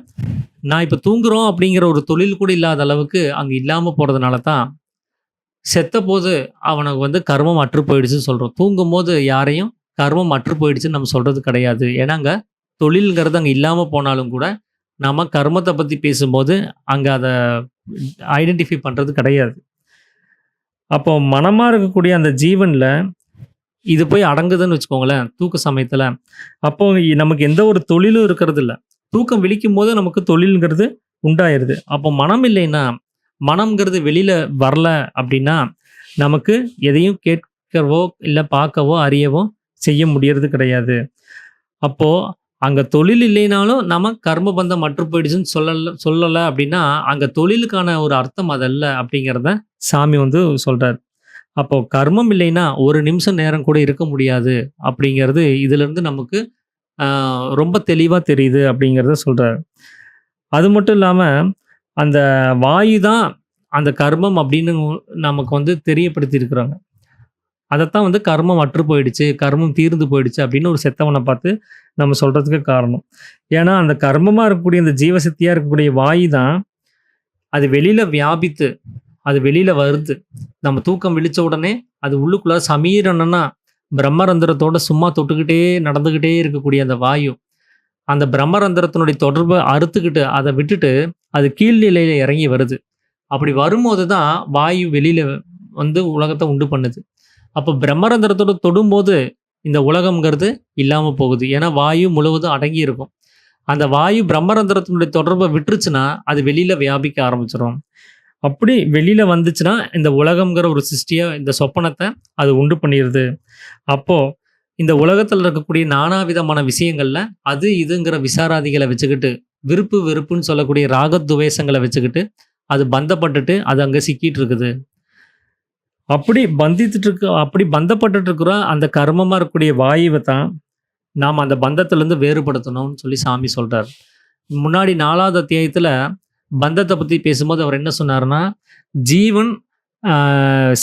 நான் இப்ப தூங்குறோம் அப்படிங்கிற ஒரு தொழில் கூட இல்லாத அளவுக்கு அங்க இல்லாம போறதுனால தான், செத்தபோது அவனுக்கு வந்து கர்மம் அற்று போயிடுச்சுன்னு சொல்றோம். தூங்கும்போது யாரையும் கர்மம் அற்று போயிடுச்சுன்னு நம்ம சொல்றது கிடையாது. ஏன்னா, அங்க தொழில்ங்கிறது அங்க இல்லாம போனாலும் கூட, நாம கர்மத்த பத்தி பேசும்போது, அங்க அத ஐடென்டிஃபை பண்றது கிடையாது. அப்போ மனமா இருக்கக்கூடிய அந்த ஜீவன்ல, இது போய் அடங்குதுன்னு வச்சுக்கோங்களேன், தூக்க சமயத்துல. அப்போ நமக்கு எந்த ஒரு தொழிலும் இருக்கிறதில்ல. தூக்கம் விழிக்கும்போது நமக்கு தொழில்ங்கிறது உண்டாயிருது. அப்போ மனம் இல்லைன்னா, மனம்ங்கிறது வெளியில வரல அப்படின்னா, நமக்கு எதையும் கேட்கவோ, இல்ல பார்க்கவோ, அறியவோ செய்ய முடியறது கிடையாது. அப்போ அங்க தொழில் இல்லைனாலும் நம்ம கர்ம பந்தம் அற்று போயிடுச்சுன்னு சொல்லல அப்படின்னா, அங்க தொழிலுக்கான ஒரு அர்த்தம் அதல்ல அப்படிங்கிறத சாமி வந்து சொல்றாரு. அப்போ கர்மம் இல்லைன்னா, ஒரு நிமிஷம் நேரம் கூட இருக்க முடியாது அப்படிங்கிறது இதிலிருந்து நமக்கு ரொம்ப தெளிவா தெரியுது அப்படிங்கிறத சொல்றாரு. அது மட்டும் இல்லாம, அந்த வாயு தான் அந்த கர்மம் அப்படின்னு நமக்கு வந்து தெரியப்படுத்தியிருக்கிறாங்க. அதத்தான் வந்து கர்மம் அற்று போயிடுச்சு, கர்மம் தீர்ந்து போயிடுச்சு அப்படின்னு ஒரு செத்தவன பார்த்து நம்ம சொல்றதுக்கு காரணம். ஏன்னா, அந்த கர்மமா இருக்கக்கூடிய அந்த ஜீவசக்தியா இருக்கக்கூடிய வாயு தான், அது வெளியில வியாபித்து, அது வெளியில வருது. நம்ம தூக்கம் விழிச்ச உடனே அது உள்ளுக்குள்ள சமீரனன்னா பிரம்மரந்திரத்தோட சும்மா தொட்டுக்கிட்டே நடந்துக்கிட்டே இருக்கக்கூடிய அந்த வாயு, அந்த பிரம்மரந்திரத்தினுடைய தொடர்பை அறுத்துக்கிட்டு, அதை விட்டுட்டு அது கீழ்நிலையில இறங்கி வருது. அப்படி வரும்போது தான் வாயு வெளியில வந்து உலகத்தை உண்டு பண்ணுது. அப்போ பிரம்மரந்திரத்தோட தொடும்போது இந்த உலகம்ங்கிறது இல்லாம போகுது. ஏன்னா வாயு முழுவதும் அடங்கி இருக்கும். அந்த வாயு பிரம்மரந்திரத்தினுடைய தொடர்பை விட்டுருச்சுன்னா அது வெளியில வியாபிக்க ஆரம்பிச்சிடும். அப்படி வெளியில வந்துச்சுன்னா இந்த உலகம்ங்கிற ஒரு சிருஷ்டியை, இந்த சொப்பனத்தை அது உண்டு பண்ணிடுது. அப்போ இந்த உலகத்தில் இருக்கக்கூடிய நானாவிதமான விஷயங்கள்ல அது இதுங்கிற விசாராதிகளை வச்சுக்கிட்டு, விருப்பு வெறுப்புன்னு சொல்லக்கூடிய ராகத்துவேஷங்களை வச்சுக்கிட்டு அது பந்தப்பட்டுட்டு அது அங்க சிக்கிட்டு இருக்குது. அப்படி பந்தப்பட்டுட்டு இருக்கிற அந்த கர்மமா இருக்கக்கூடிய வாயுவை தான் நாம் அந்த பந்தத்திலிருந்து வேறுபடுத்தணும்னு சொல்லி சாமி சொல்றார். முன்னாடி 4வது அத்தியாயத்துல பந்தத்தை பத்தி பேசும்போது அவர் என்ன சொன்னாருன்னா, ஜீவன்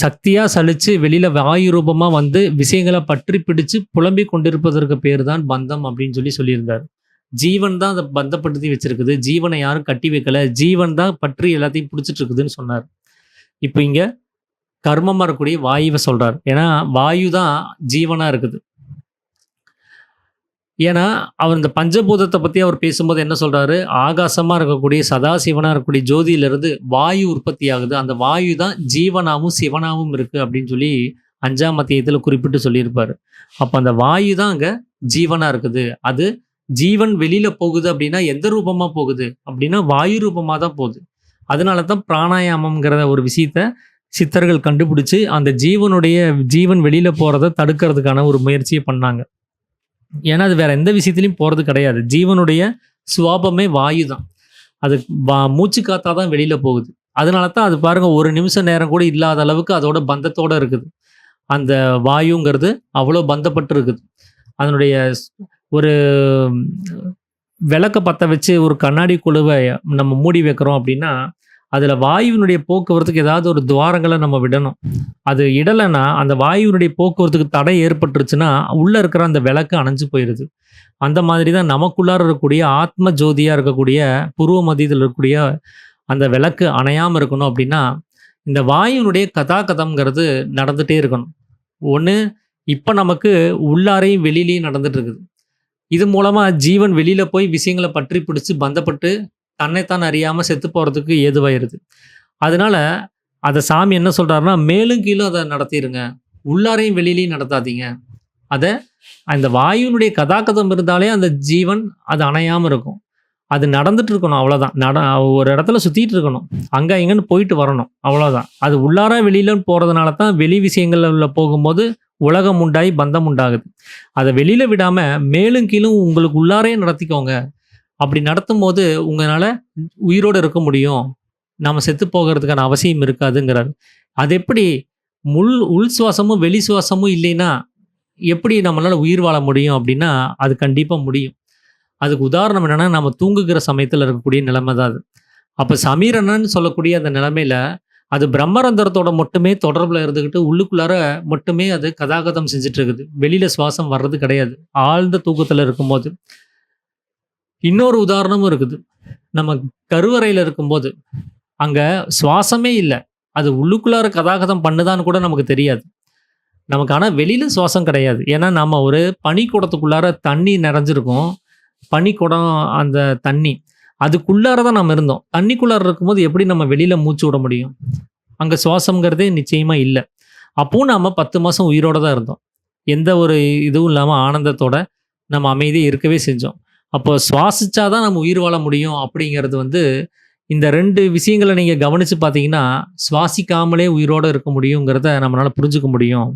சக்தியா சலிச்சு வெளியில வாயு ரூபமா வந்து விஷயங்களை பற்றி பிடிச்சு புலம்பிக் கொண்டிருப்பதற்கு பேர் தான் பந்தம் அப்படின்னு சொல்லியிருந்தார். ஜீவன் தான் அதை பந்தப்படுத்தி வச்சிருக்குது. ஜீவனை யாரும் கட்டி வைக்கல. ஜீவன் தான் பற்றி எல்லாத்தையும் பிடிச்சிட்டு இருக்குதுன்னு சொன்னார். இப்போ இங்க கர்மமா இருக்கக்கூடிய வாயுவை சொல்றார். ஏன்னா வாயு தான் ஜீவனா இருக்குது. ஏன்னா அவர் இந்த பஞ்சபூதத்தை பத்தி அவர் பேசும்போது என்ன சொல்றாரு, ஆகாசமா இருக்கக்கூடிய சதாசிவனா இருக்கக்கூடிய ஜோதியிலிருந்து வாயு உற்பத்தி ஆகுது. அந்த வாயு தான் ஜீவனாவும் சிவனாவும் இருக்கு அப்படின்னு சொல்லி 5ஆம் அத்தியாயத்துல குறிப்பிட்டு சொல்லியிருப்பாரு. அப்ப அந்த வாயு தான் அங்க ஜீவனா இருக்குது. அது ஜீவன் வெளியில போகுது அப்படின்னா எந்த ரூபமா போகுது அப்படின்னா வாயு ரூபமா தான் போகுது. அதனால தான் பிராணாயாமம்ங்கிற ஒரு விஷயத்த சித்தர்கள் கண்டுபிடிச்சு அந்த ஜீவன் வெளியில போறதை தடுக்கிறதுக்கான ஒரு முயற்சியை பண்ணாங்க. ஏன்னா அது வேற எந்த விஷயத்திலையும் போறது கிடையாது. ஜீவனுடைய சுவாபமே வாயு தான். அது மூச்சு காத்தா தான் வெளியில போகுது. அதனால தான் அது பாருங்க, ஒரு நிமிஷம் நேரம் கூட இல்லாத அளவுக்கு அதோட பந்தத்தோட இருக்குது. அந்த வாயுங்கிறது அவ்வளோ பந்தப்பட்டு இருக்குது. அதனுடைய ஒரு விளக்க பற்ற வச்சு ஒரு கண்ணாடி குழுவை நம்ம மூடி வைக்கிறோம் அப்படின்னா, அதில் வாயுவினுடைய போக்குவரத்துக்கு ஏதாவது ஒரு துவாரங்களை நம்ம விடணும். அது இடலைன்னா அந்த வாயுவினுடைய போக்குவரத்துக்கு தடை ஏற்பட்டுருச்சுன்னா உள்ளே இருக்கிற அந்த விளக்கு அணைஞ்சு போயிடுது. அந்த மாதிரி தான் நமக்குள்ளார இருக்கக்கூடிய ஆத்ம ஜோதியாக இருக்கக்கூடிய பூர்வ மத்தியத்தில் இருக்கக்கூடிய அந்த விளக்கு அணையாமல் இருக்கணும் அப்படின்னா, இந்த வாயுவினுடைய கதாகதம்ங்கிறது நடந்துகிட்டே இருக்கணும். ஒன்று இப்போ நமக்கு உள்ளாரையும் வெளியிலையும் நடந்துட்டு இருக்குது. இது மூலமாக ஜீவன் வெளியில் போய் விஷயங்களை பற்றி பிடிச்சி பந்தப்பட்டு தன்னைத்தான் அறியாமல் செத்து போகிறதுக்கு ஏதுவாயிருது. அதனால அதை சாமி என்ன சொல்கிறாருன்னா, மேலும் கீழும் அதை நடத்திடுங்க, உள்ளாரையும் வெளியிலையும் நடத்தாதீங்க. அதை அந்த வாயுனுடைய கதாகதம் இருந்தாலே அந்த ஜீவன் அது அணையாம இருக்கும். அது நடந்துட்டு இருக்கணும் அவ்வளோதான். ஒரு இடத்துல சுத்திட்டு இருக்கணும். அங்க இங்கன்னு போயிட்டு வரணும். அவ்வளோதான். அது உள்ளார வெளியிலன்னு போறதுனால தான் வெளி விஷயங்கள்ல போகும்போது உலகம் உண்டாகி பந்தம் உண்டாகுது. அத வெளியில விடாம மேலும் கீழும் உங்களுக்கு உள்ளாரே நடத்திக்கோங்க. அப்படி நடத்தும்போது உங்களால உயிரோட இருக்க முடியும். நாம செத்து போகிறதுக்கான அவசியம் இருக்காதுங்கிறாரு. அது எப்படி உள் சுவாசமும், வெளி சுவாசமும் இல்லைன்னா, எப்படி நம்மளால உயிர் வாழ முடியும் அப்படின்னா, அது கண்டிப்பா முடியும். அதுக்கு உதாரணம் என்னன்னா, நம்ம தூங்குகிற சமயத்துல இருக்கக்கூடிய நிலைமை தான் அது. அப்ப சமீரணன்னு சொல்லக்கூடிய அந்த நிலைமையில, அது பிரம்மரந்திரத்தோட மட்டுமே தொடர்புல இருந்துகிட்டு, உள்ளுக்குள்ளார மட்டுமே அது கதாகதம் செஞ்சுட்டு இருக்குது. வெளியில சுவாசம் வர்றது கிடையாது. ஆழ்ந்த தூக்கத்துல இருக்கும்போது. இன்னொரு உதாரணமும் இருக்குது. நம்ம கருவறையில இருக்கும்போது, அங்க சுவாசமே இல்ல. அது உள்ளுக்குள்ளார கதாகதம் பண்ணுதான்னு கூட நமக்கு தெரியாது. நமக்கு ஆனா வெளியில சுவாசம் கிடையாது. ஏன்னா, நம்ம ஒரு பனிக்குடத்துக்குள்ளார தண்ணி நிறைஞ்சிருக்கும். பனிக்குடம் அந்த தண்ணி. அதுக்குள்ளார தான் நம்ம இருந்தோம். தண்ணிக்குள்ளார இருக்கும்போது எப்படி நம்ம வெளியில மூச்சு விட முடியும்? அங்க சுவாசம்ங்கிறதே நிச்சயமா இல்ல. அப்பவும் நாம 10 மாசம் உயிரோட தான் இருந்தோம். எந்த ஒரு இதுவும் இல்லாம ஆனந்தத்தோட நம்ம அமைதியா இருக்கவே செஞ்சோம். அப்போ சுவாசிச்சா தான் நம்ம உயிர் வாழ முடியும் அப்படிங்கிறது வந்து, இந்த 2 விஷயங்கள நீங்க கவனிச்சு பார்த்தீங்கன்னா, சுவாசிக்காமலே உயிரோட இருக்க முடியுங்கிறத நம்மளால புரிஞ்சுக்க முடியும்.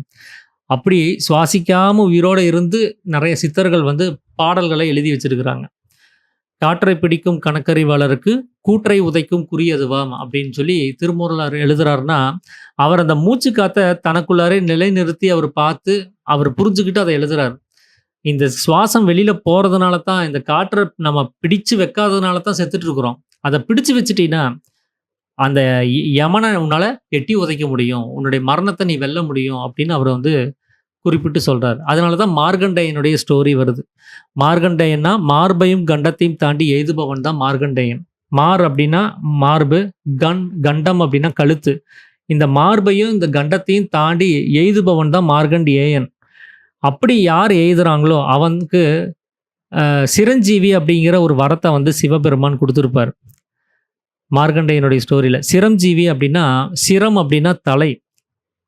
அப்படி சுவாசிக்காம உயிரோட இருந்து நெறைய சித்தர்கள் வந்து பாடல்களை எழுதி வச்சிருக்கிறாங்க. "காற்றை பிடிக்கும் கணக்கறிவாளருக்கு கூற்றை உதைக்கும் குறியதுவாம்" அப்படின்னு சொல்லி திருமூலர் எழுதுறாருன்னா, அவர் அந்த மூச்சு காத்த தனக்குள்ளாரே நிலைநிறுத்தி அவர் பார்த்து, அவர் புரிஞ்சுகிட்டு அத எழுதுறாரு. இந்த சுவாசம் வெளியில போறதுனால தான், இந்த காற்ற நம்ம பிடிச்சு வைக்காததுனால தான் செத்துட்டு இருக்கிறோம். அத பிடிச்சு வச்சுட்டீன்னா, அந்த யமன உன்னால எட்டி உதைக்க முடியும். உன்னுடைய மரணத்த நீ வெல்ல முடியும் அப்படின்னு அவர் வந்து குறிப்பிட்டு சொல்றாரு. அதனால தான் மார்க்கண்டேயனுடைய ஸ்டோரி வருது. மார்க்கண்டேயன்னா, மார்பையும் கண்டத்தையும் தாண்டி எய்துபவன் தான் மார்க்கண்டேயன். மார் அப்படின்னா மார்பு, கண்டம் அப்படின்னா கழுத்து. இந்த மார்பையும் இந்த கண்டத்தையும் தாண்டி எய்துபவன் தான் மார்க்கண்டேயன். அப்படி யார் எய்துறாங்களோ அவனுக்கு சிரஞ்சீவி அப்படிங்கிற ஒரு வரத்த வந்து சிவபெருமான் குடுத்திருப்பார். மார்க்கண்டேயனுடைய ஸ்டோரியில. சிரஞ்சீவி அப்படின்னா, சிரம் அப்படின்னா தலை.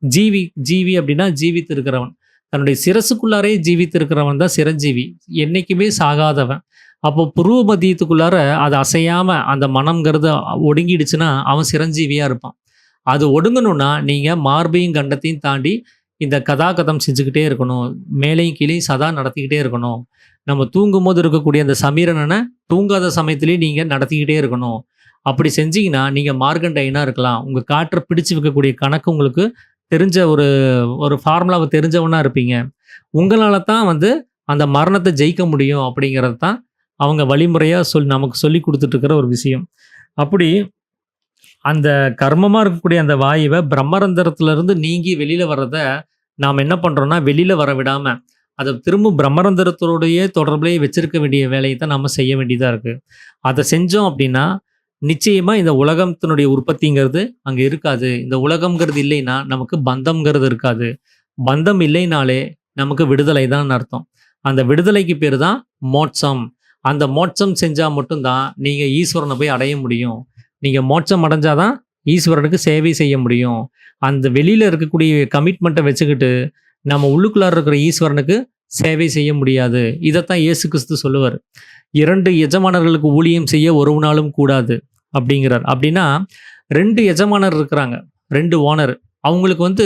ஜீவி அப்படின்னா ஜீவித்து இருக்கிறவன். தன்னுடைய சிரசுக்குள்ளாரே ஜீவித்து இருக்கிறவன் தான் சிரஞ்சீவி. என்னைக்குமே சாகாதவன். அப்போ புருவ மத்தியத்துக்குள்ளார அது அசையாம அந்த மனம்ங்கிறது ஒடுங்கிடுச்சுன்னா, அவன் சிரஞ்சீவியா இருப்பான். அது ஒடுங்கணும்னா, நீங்க மார்பையும் கண்டத்தையும் தாண்டி இந்த கதாகதம் செஞ்சுக்கிட்டே இருக்கணும். மேலேயும் கீழேயும் சதா நடத்திக்கிட்டே இருக்கணும். நம்ம தூங்கும்போது இருக்கக்கூடிய அந்த சமீரணன தூங்காத சமயத்திலேயே நீங்க நடத்திக்கிட்டே இருக்கணும். அப்படி செஞ்சீங்கன்னா, நீங்க மார்க்கண்டேயனா இருக்கலாம். உங்க காற்ற பிடிச்சு வைக்கக்கூடிய கணக்கு உங்களுக்கு தெரிஞ்ச ஒரு ஃபார்முலாவ தெரிஞ்சவனா இருப்பீங்க. உங்களால தான் வந்து அந்த மரணத்த ஜெயிக்க முடியும் அப்படிங்கிறது தான் அவங்க வழிமுறையா நமக்கு சொல்லிக் குடுத்துட்டு இருக்கிற ஒரு விஷயம். அப்படி அந்த கர்மமா இருக்கக்கூடிய அந்த வாயுவ பிரம்மரந்திரத்திலிருந்து நீங்கி வெளியில வர்றத நாம என்ன பண்றோம்னா, வெளியில வர விடாம, அத திரும்ப பிரம்மரந்திரத்தோடயே தொடர்புலயே வச்சிருக்க வேண்டிய வேலைய தான் நம்ம செய்ய வேண்டியதா இருக்கு. அத செஞ்சோம் அப்படின்னா, நிச்சயமா இந்த உலகத்தினுடைய உற்பத்திங்கிறது அங்க இருக்காது. இந்த உலகம்ங்கிறது இல்லைன்னா, நமக்கு பந்தம்ங்கிறது இருக்காது. பந்தம் இல்லைனாலே நமக்கு விடுதலை தான் அர்த்தம். அந்த விடுதலைக்கு பேரு தான் மோட்சம். அந்த மோட்சம் செஞ்சா மட்டும் தான் நீங்க ஈஸ்வரன போய் அடைய முடியும். நீங்க மோட்சம் அடைஞ்சா தான் ஈஸ்வரனுக்கு சேவை செய்ய முடியும். அந்த வெளியில இருக்கக்கூடிய கமிட்மெண்ட்ட வச்சுக்கிட்டு, நம்ம உள்ளுக்குள்ளார இருக்கிற ஈஸ்வரனுக்கு சேவை செய்ய முடியாது. இதத்தான் இயேசு கிறிஸ்து சொல்லுவாரு. 2 எஜமானர்களுக்கு ஊழியம் செய்ய ஒருவனாலும் கூடாது அப்படிங்கிறார். அப்படின்னா 2 எஜமானர் இருக்கிறாங்க. 2 ஓனர். அவங்களுக்கு வந்து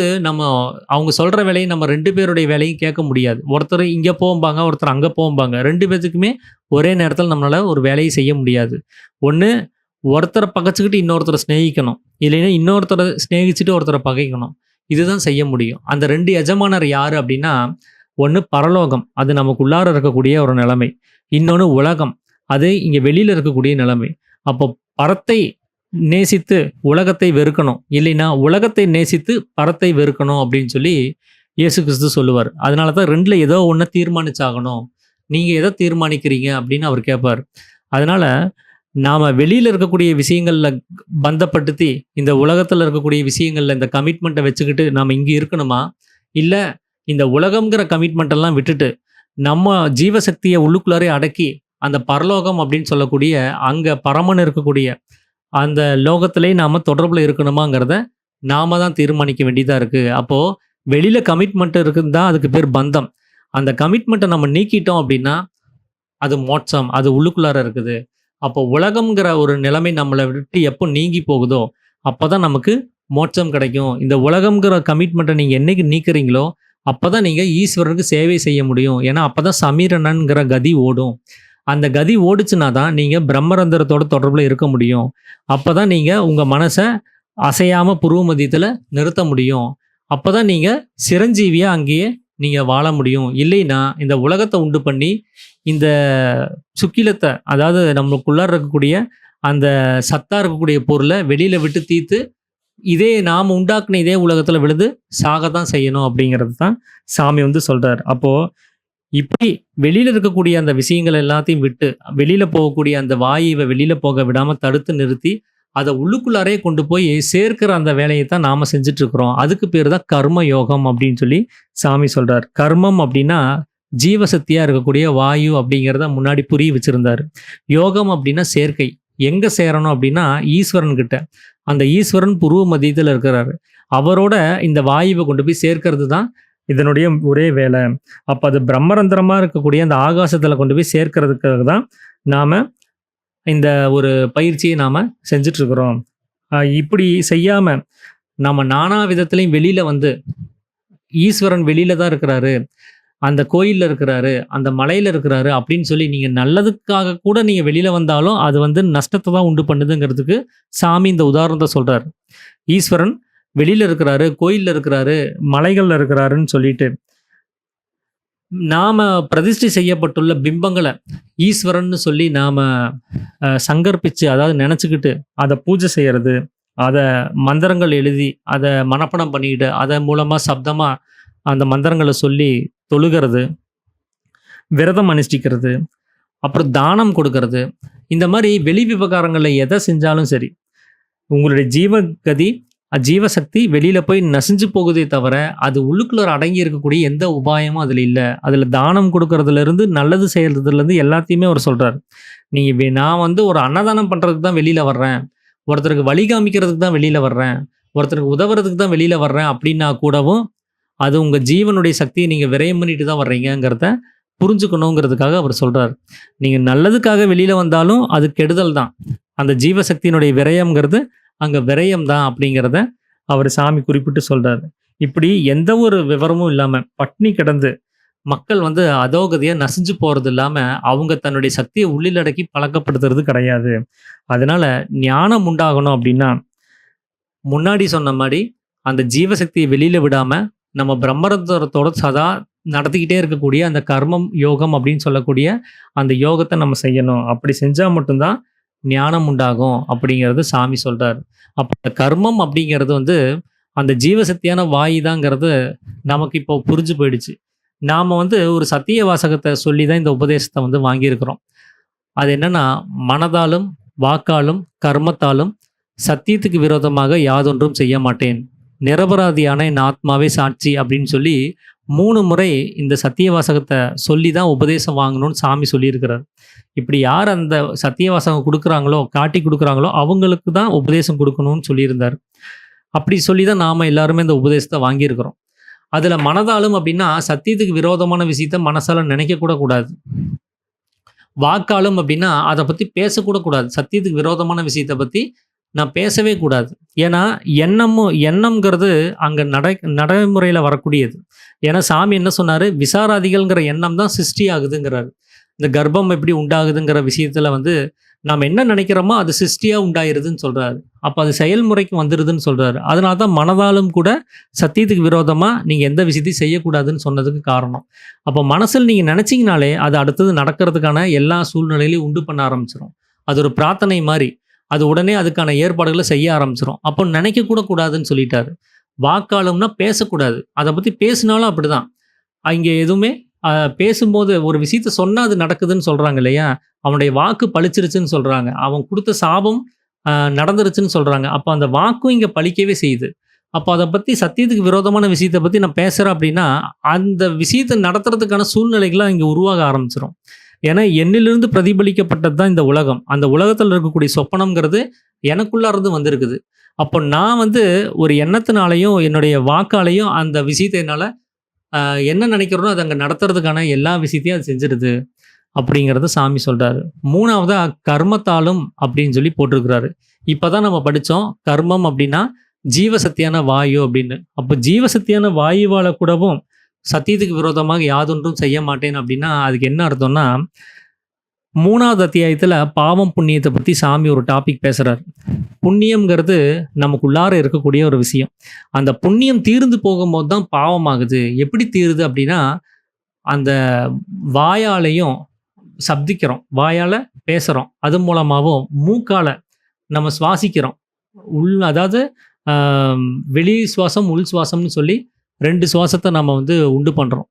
அவங்க சொல்ற வேலைய நம்ம 2 பேருடைய வேலையும் கேட்க முடியாது. ஒருத்தர் இங்க போம்பாங்க, ஒருத்தர் அங்க போம்பாங்க. 2 பேத்துக்குமே ஒரே நேரத்தில நம்மளால ஒரு வேலைய செய்ய முடியாது. ஒண்ணு ஒருத்தர பகைச்சுக்கிட்டு இன்னொருத்தர சிநேகிக்கணும். இல்லைன்னா இன்னொருத்தர சிநேகிச்சுட்டு ஒருத்தர பகைக்கணும். இதுதான் செய்ய முடியும். அந்த 2 எஜமானர் யாரு அப்படின்னா, ஒண்ணு பரலோகம். அது நமக்குள்ளார இருக்கக்கூடிய ஒரு நிலைமை. இன்னொன்னு உலகம். அது இங்க வெளியில இருக்கக்கூடிய நிலைமை. அப்போ பரத்தை நேசித்து உலகத்தை வெறுக்கணும். இல்லைன்னா உலகத்தை நேசித்து பரத்தை வெறுக்கணும் அப்படின்னு சொல்லி இயேசு கிறிஸ்து சொல்லுவார். அதனால தான் 2ல ஏதோ ஒண்ண தீர்மானிச்சாகணும். நீங்க எத தீர்மானிக்கிறீங்க அப்படின்னு அவர் கேட்பார். அதனால நாம வெளியில இருக்கக்கூடிய விஷயங்கள்ல பந்தப்படுத்தி, இந்த உலகத்துல இருக்கக்கூடிய விஷயங்கள்ல இந்த கமிட்மெண்ட்ட வச்சுக்கிட்டு நாம இங்க இருக்கணுமா? இல்ல இந்த உலகம்ங்கிற கமிட்மெண்ட் எல்லாம் விட்டுட்டு, நம்ம ஜீவசக்திய உள்ளுக்குள்ளாரே அடக்கி, அந்த பரலோகம் அப்படின்னு சொல்லக்கூடிய அங்க பரமன்னு இருக்கக்கூடிய அந்த லோகத்திலே நாம தொடர்புல இருக்கணுமாங்கிறத நாம தான் தீர்மானிக்க வேண்டியதா இருக்கு. அப்போ வெளியில கமிட்மெண்ட் இருக்குன்னு தான் அதுக்கு பேர் பந்தம். அந்த கமிட்மெண்ட்டை நம்ம நீக்கிட்டோம் அப்படின்னா, அது மோட்சம். அது உள்ளுக்குள்ளார இருக்குது. அப்போ உலகம்ங்கிற ஒரு நிலைமை நம்மள விட்டு எப்போ நீங்கி போகுதோ, அப்பதான் நமக்கு மோட்சம் கிடைக்கும். இந்த உலகம்ங்கிற கமிட்மெண்ட்டை நீங்க என்னைக்கு நீக்குறீங்களோ, அப்பதான் நீங்க ஈஸ்வரனுக்கு சேவை செய்ய முடியும். ஏன்னா, அப்பதான் சமீரணன்ங்கிற கதி ஓடும். அந்த கதி ஓடுச்சுன்னா தான் நீங்க பிரம்மரந்திரத்தோட தொடர்புல இருக்க முடியும். அப்பதான் நீங்க உங்க மனச அசையாம புருவ மத்தியத்துல நிறுத்த முடியும். அப்பதான் நீங்க சிரஞ்சீவியா அங்கேயே நீங்க வாழ முடியும். இல்லைன்னா, இந்த உலகத்த உண்டு பண்ணி, இந்த சுக்கிலத்த அதாவது நமக்குள்ளார இருக்கக்கூடிய அந்த சத்தா இருக்கக்கூடிய பொருள வெளியில விட்டு தீர்த்து, இதே நாம உண்டாக்குன இதே உலகத்துல விழுந்து சாகத்தான் செய்யணும் அப்படிங்கிறது தான் சாமி வந்து சொல்றாரு. அப்போ இப்படி வெளியில இருக்கக்கூடிய அந்த விஷயங்கள் எல்லாத்தையும் விட்டு, வெளியில போகக்கூடிய அந்த வாயுவ வெளியில போக விடாம தடுத்து நிறுத்தி, அத உள்ளுக்குள்ளாரயே கொண்டு போய் சேர்க்கிற அந்த வேலைய தான் நாம செஞ்சுட்டு இருக்கிறோம். அதுக்கு பேரு தான் கர்ம யோகம் அப்படின்னு சொல்லி சாமி சொல்றார். கர்மம் அப்படின்னா ஜீவசக்தியா இருக்கக்கூடிய வாயு அப்படிங்கிறத முன்னாடி புரிய வச்சிருந்தாரு. யோகம் அப்படின்னா சேர்க்கை. எங்க சேரணும் அப்படின்னா ஈஸ்வரன் கிட்ட. அந்த ஈஸ்வரன் புருவ மத்தியத்துல இருக்கிறாரு. அவரோட இந்த வாயுவை கொண்டு போய் சேர்க்கிறது தான் இதனுடைய ஒரே வேலை. அப்ப அது பிரம்மரந்திரமா இருக்கக்கூடிய அந்த ஆகாசத்துல கொண்டு போய் சேர்க்கிறதுக்காக தான் நாம இந்த ஒரு பயிற்சியை நாம செஞ்சுட்டு இருக்கிறோம். இப்படி செய்யாம நம்ம நானா விதத்திலையும் வெளியில வந்து ஈஸ்வரன் வெளியில தான் இருக்கிறாரு, அந்த கோயில்ல இருக்கிறாரு, அந்த மலையில இருக்கிறாரு அப்படின்னு சொல்லி நீங்க நல்லதுக்காக கூட நீங்க வெளியில வந்தாலும் அது வந்து நஷ்டத்தை தான் உண்டு பண்ணுதுங்கிறதுக்கு சாமி இந்த உதாரணத்தை சொல்றாரு. ஈஸ்வரன் வெளியில இருக்கிறாரு, கோயில்ல இருக்கிறாரு, மலைகள்ல இருக்கிறாருன்னு சொல்லிட்டு நாம பிரதிஷ்டை செய்யப்பட்டுள்ள பிம்பங்களை ஈஸ்வரன்னு சொல்லி நாம சங்கற்பிச்சு, அதாவது நினச்சிக்கிட்டு அதை பூஜை செய்யறது, அதை மந்திரங்கள் எழுதி அதை மனப்பாடம் பண்ணிக்கிட்டு அதன் மூலமாக சப்தமாக அந்த மந்திரங்களை சொல்லி தொழுகிறது, விரதம் அனுஷ்டிக்கிறது, அப்புறம் தானம் கொடுக்கறது, இந்த மாதிரி வெளி விவகாரங்களில் எதை செஞ்சாலும் சரி, உங்களுடைய ஜீவகதி ஜீவசக்தி வெளியில போய் நசிஞ்சு போகுதே தவிர அது உள்ளுக்குள்ள அடங்கி இருக்கக்கூடிய எந்த உபாயமும் அதில் இல்லை. அதில் தானம் கொடுக்கறதுல இருந்து நல்லது செய்யறதுல இருந்து எல்லாத்தையுமே அவர் சொல்றாரு. நீங்க நான் வந்து ஒரு அன்னதானம் பண்றதுக்கு தான் வெளியில வர்றேன், ஒருத்தருக்கு வழி காமிக்கிறதுக்கு தான் வெளியில வர்றேன், ஒருத்தருக்கு உதவுறதுக்கு தான் வெளியில வர்றேன் அப்படின்னா கூடவும் அது உங்க ஜீவனுடைய சக்தியை நீங்க விரயம் பண்ணிட்டு தான் வர்றீங்கிறத புரிஞ்சுக்கணுங்கிறதுக்காக அவர் சொல்றாரு. நீங்க நல்லதுக்காக வெளியில வந்தாலும் அது கெடுதல் தான். அந்த ஜீவசக்தியினுடைய விரயம்ங்கிறது அங்க விரயம் தான் அப்படிங்கிறத அவர் சாமி குறிப்பிட்டு சொல்றாரு. இப்படி எந்த ஒரு விவரமும் இல்லாம பட்னி கிடந்து மக்கள் வந்து அதோகதியா நசிஞ்சு போறது இல்லாம அவங்க தன்னுடைய சக்தியை உள்ளிலடக்கி பழக்கப்படுத்துறது கிடையாது. அதனால ஞானம் உண்டாகணும் அப்படின்னா முன்னாடி சொன்ன மாதிரி அந்த ஜீவசக்தியை வெளியில விடாம நம்ம பிரம்மரந்தரத்தோட சதா நடத்திக்கிட்டே இருக்கக்கூடிய அந்த கர்மம் யோகம் அப்படின்னு சொல்லக்கூடிய அந்த யோகத்தை நம்ம செய்யணும். அப்படி செஞ்சா மட்டும்தான் ஞானம் உண்டாகும் அப்படிங்கிறது சாமி சொல்றாரு. அப்போ அந்த கர்மம் அப்படிங்கிறது வந்து அந்த ஜீவசக்தியான வாயு தாங்கிறது நமக்கு இப்போ புரிஞ்சு போயிடுச்சு. நாம வந்து ஒரு சத்திய வாசகத்தை சொல்லி தான் இந்த உபதேசத்தை வந்து வாங்கியிருக்கிறோம். அது என்னன்னா, மனதாலும் வாக்காலும் கர்மத்தாலும் சத்தியத்துக்கு விரோதமாக யாதொன்றும் செய்ய மாட்டேன், நிரபராதியான என் ஆத்மாவே சாட்சி அப்படின்னு சொல்லி 3 முறை இந்த சத்திய வாசகத்தை சொல்லி தான் உபதேசம் வாங்கணும்னு சாமி சொல்லியிருக்கிறார். இப்படி யார் அந்த சத்திய வாசகம் கொடுக்குறாங்களோ, காட்டி கொடுக்குறாங்களோ அவங்களுக்கு தான் உபதேசம் கொடுக்கணும்னு சொல்லியிருந்தார். அப்படி சொல்லி தான் நாம எல்லாருமே இந்த உபதேசத்தை வாங்கியிருக்கிறோம். அதுல மனதாலும் அப்படின்னா சத்தியத்துக்கு விரோதமான விஷயத்த மனசால நினைக்க கூட கூடாது. வாக்காலும் அப்படின்னா அதை பத்தி பேசக்கூட கூடாது. சத்தியத்துக்கு விரோதமான விஷயத்தை பத்தி நான் பேசவே கூடாது. ஏன்னா எண்ணம்ங்கிறது அங்க நடைமுறையில வரக்கூடியது. ஏன்னா சாமி என்ன சொன்னாரு, விசாராதிகள்ங்கிற எண்ணம் தான் சிருஷ்டி ஆகுதுங்கிறாரு. இந்த கர்ப்பம் எப்படி உண்டாகுதுங்கிற விஷயத்துல வந்து நாம் என்ன நினைக்கிறோமோ அது சிருஷ்டியா உண்டாயிருதுன்னு சொல்றாரு. அப்ப அது செயல்முறைக்கு வந்துருதுன்னு சொல்றாரு. அதனால தான் மனதாலும் கூட சத்தியத்துக்கு விரோதமா நீங்க எந்த விஷயத்தையும் செய்யக்கூடாதுன்னு சொன்னதுக்கு காரணம். அப்போ மனசில் நீங்க நினைச்சீங்கனாலே அது அடுத்தது நடக்கிறதுக்கான எல்லா சூழ்நிலையிலையும் உண்டு பண்ண ஆரம்பிச்சிடும். அது ஒரு பிரார்த்தனை மாதிரி. அது உடனே அதுக்கான ஏற்பாடுகளை செய்ய ஆரம்பிச்சிடும். அப்போ நினைக்க கூட கூடாதுன்னு சொல்லிட்டாரு. வாக்காளம்னா பேசக்கூடாது. அதை பத்தி பேசினாலும் அப்படிதான். இங்கே எதுவுமே பேசும்போது ஒரு விஷயத்த சொன்னா அது நடக்குதுன்னு சொல்றாங்க இல்லையா, அவனுடைய வாக்கு பழிச்சிருச்சுன்னு சொல்றாங்க, அவன் கொடுத்த சாபம் நடந்துருச்சுன்னு சொல்றாங்க. அப்போ அந்த வாக்கும் இங்க பழிக்கவே செய்யுது. அப்போ அதை பத்தி சத்தியத்துக்கு விரோதமான விஷயத்தை பத்தி நான் பேசுறேன் அப்படின்னா அந்த விஷயத்தை நடத்துறதுக்கான சூழ்நிலைகள்லாம் இங்க உருவாக ஆரம்பிச்சிடும். ஏன்னா என்னிலிருந்து பிரதிபலிக்கப்பட்டது தான் இந்த உலகம். அந்த உலகத்தில் இருக்கக்கூடிய சொப்பனம்ங்கிறது எனக்குள்ள இருந்து வந்திருக்குது. அப்போ நான் வந்து ஒரு எண்ணத்தினாலையும் என்னுடைய வாக்காலையும் அந்த விஷயத்தை என்னால் என்ன நினைக்கிறோனோ அதை அங்கே நடத்துறதுக்கான எல்லா விஷயத்தையும் அது செஞ்சிருது அப்படிங்கிறத சாமி சொல்றாரு. 3வதா கர்மத்தாலும் அப்படின்னு சொல்லி போட்டிருக்கிறாரு. இப்பதான் நம்ம படிச்சோம் கர்மம் அப்படின்னா ஜீவசக்தியான வாயு அப்படின்னு. அப்போ ஜீவசக்தியான வாயுவால கூடவும் சத்தியத்துக்கு விரோதமாக யாதொன்றும் செய்ய மாட்டேன் அப்படின்னா அதுக்கு என்ன அர்த்தம்னா, 3வது அத்தியாயத்துல பாவம் புண்ணியத்தை பத்தி சாமி ஒரு டாபிக் பேசுறாரு. புண்ணியம்ங்கிறது நமக்குள்ளார இருக்கக்கூடிய ஒரு விஷயம். அந்த புண்ணியம் தீர்ந்து போகும்போது தான் பாவம் ஆகுது. எப்படி தீருது அப்படின்னா, அந்த வாயாலையும் சப்திக்கிறோம், வாயால பேசுறோம், அது மூலமாகவும் மூக்கால நம்ம சுவாசிக்கிறோம். அதாவது வெளி சுவாசம் உள் சுவாசம்னு சொல்லி 2 சுவாசத்தை நம்ம வந்து உண்டு பண்றோம்.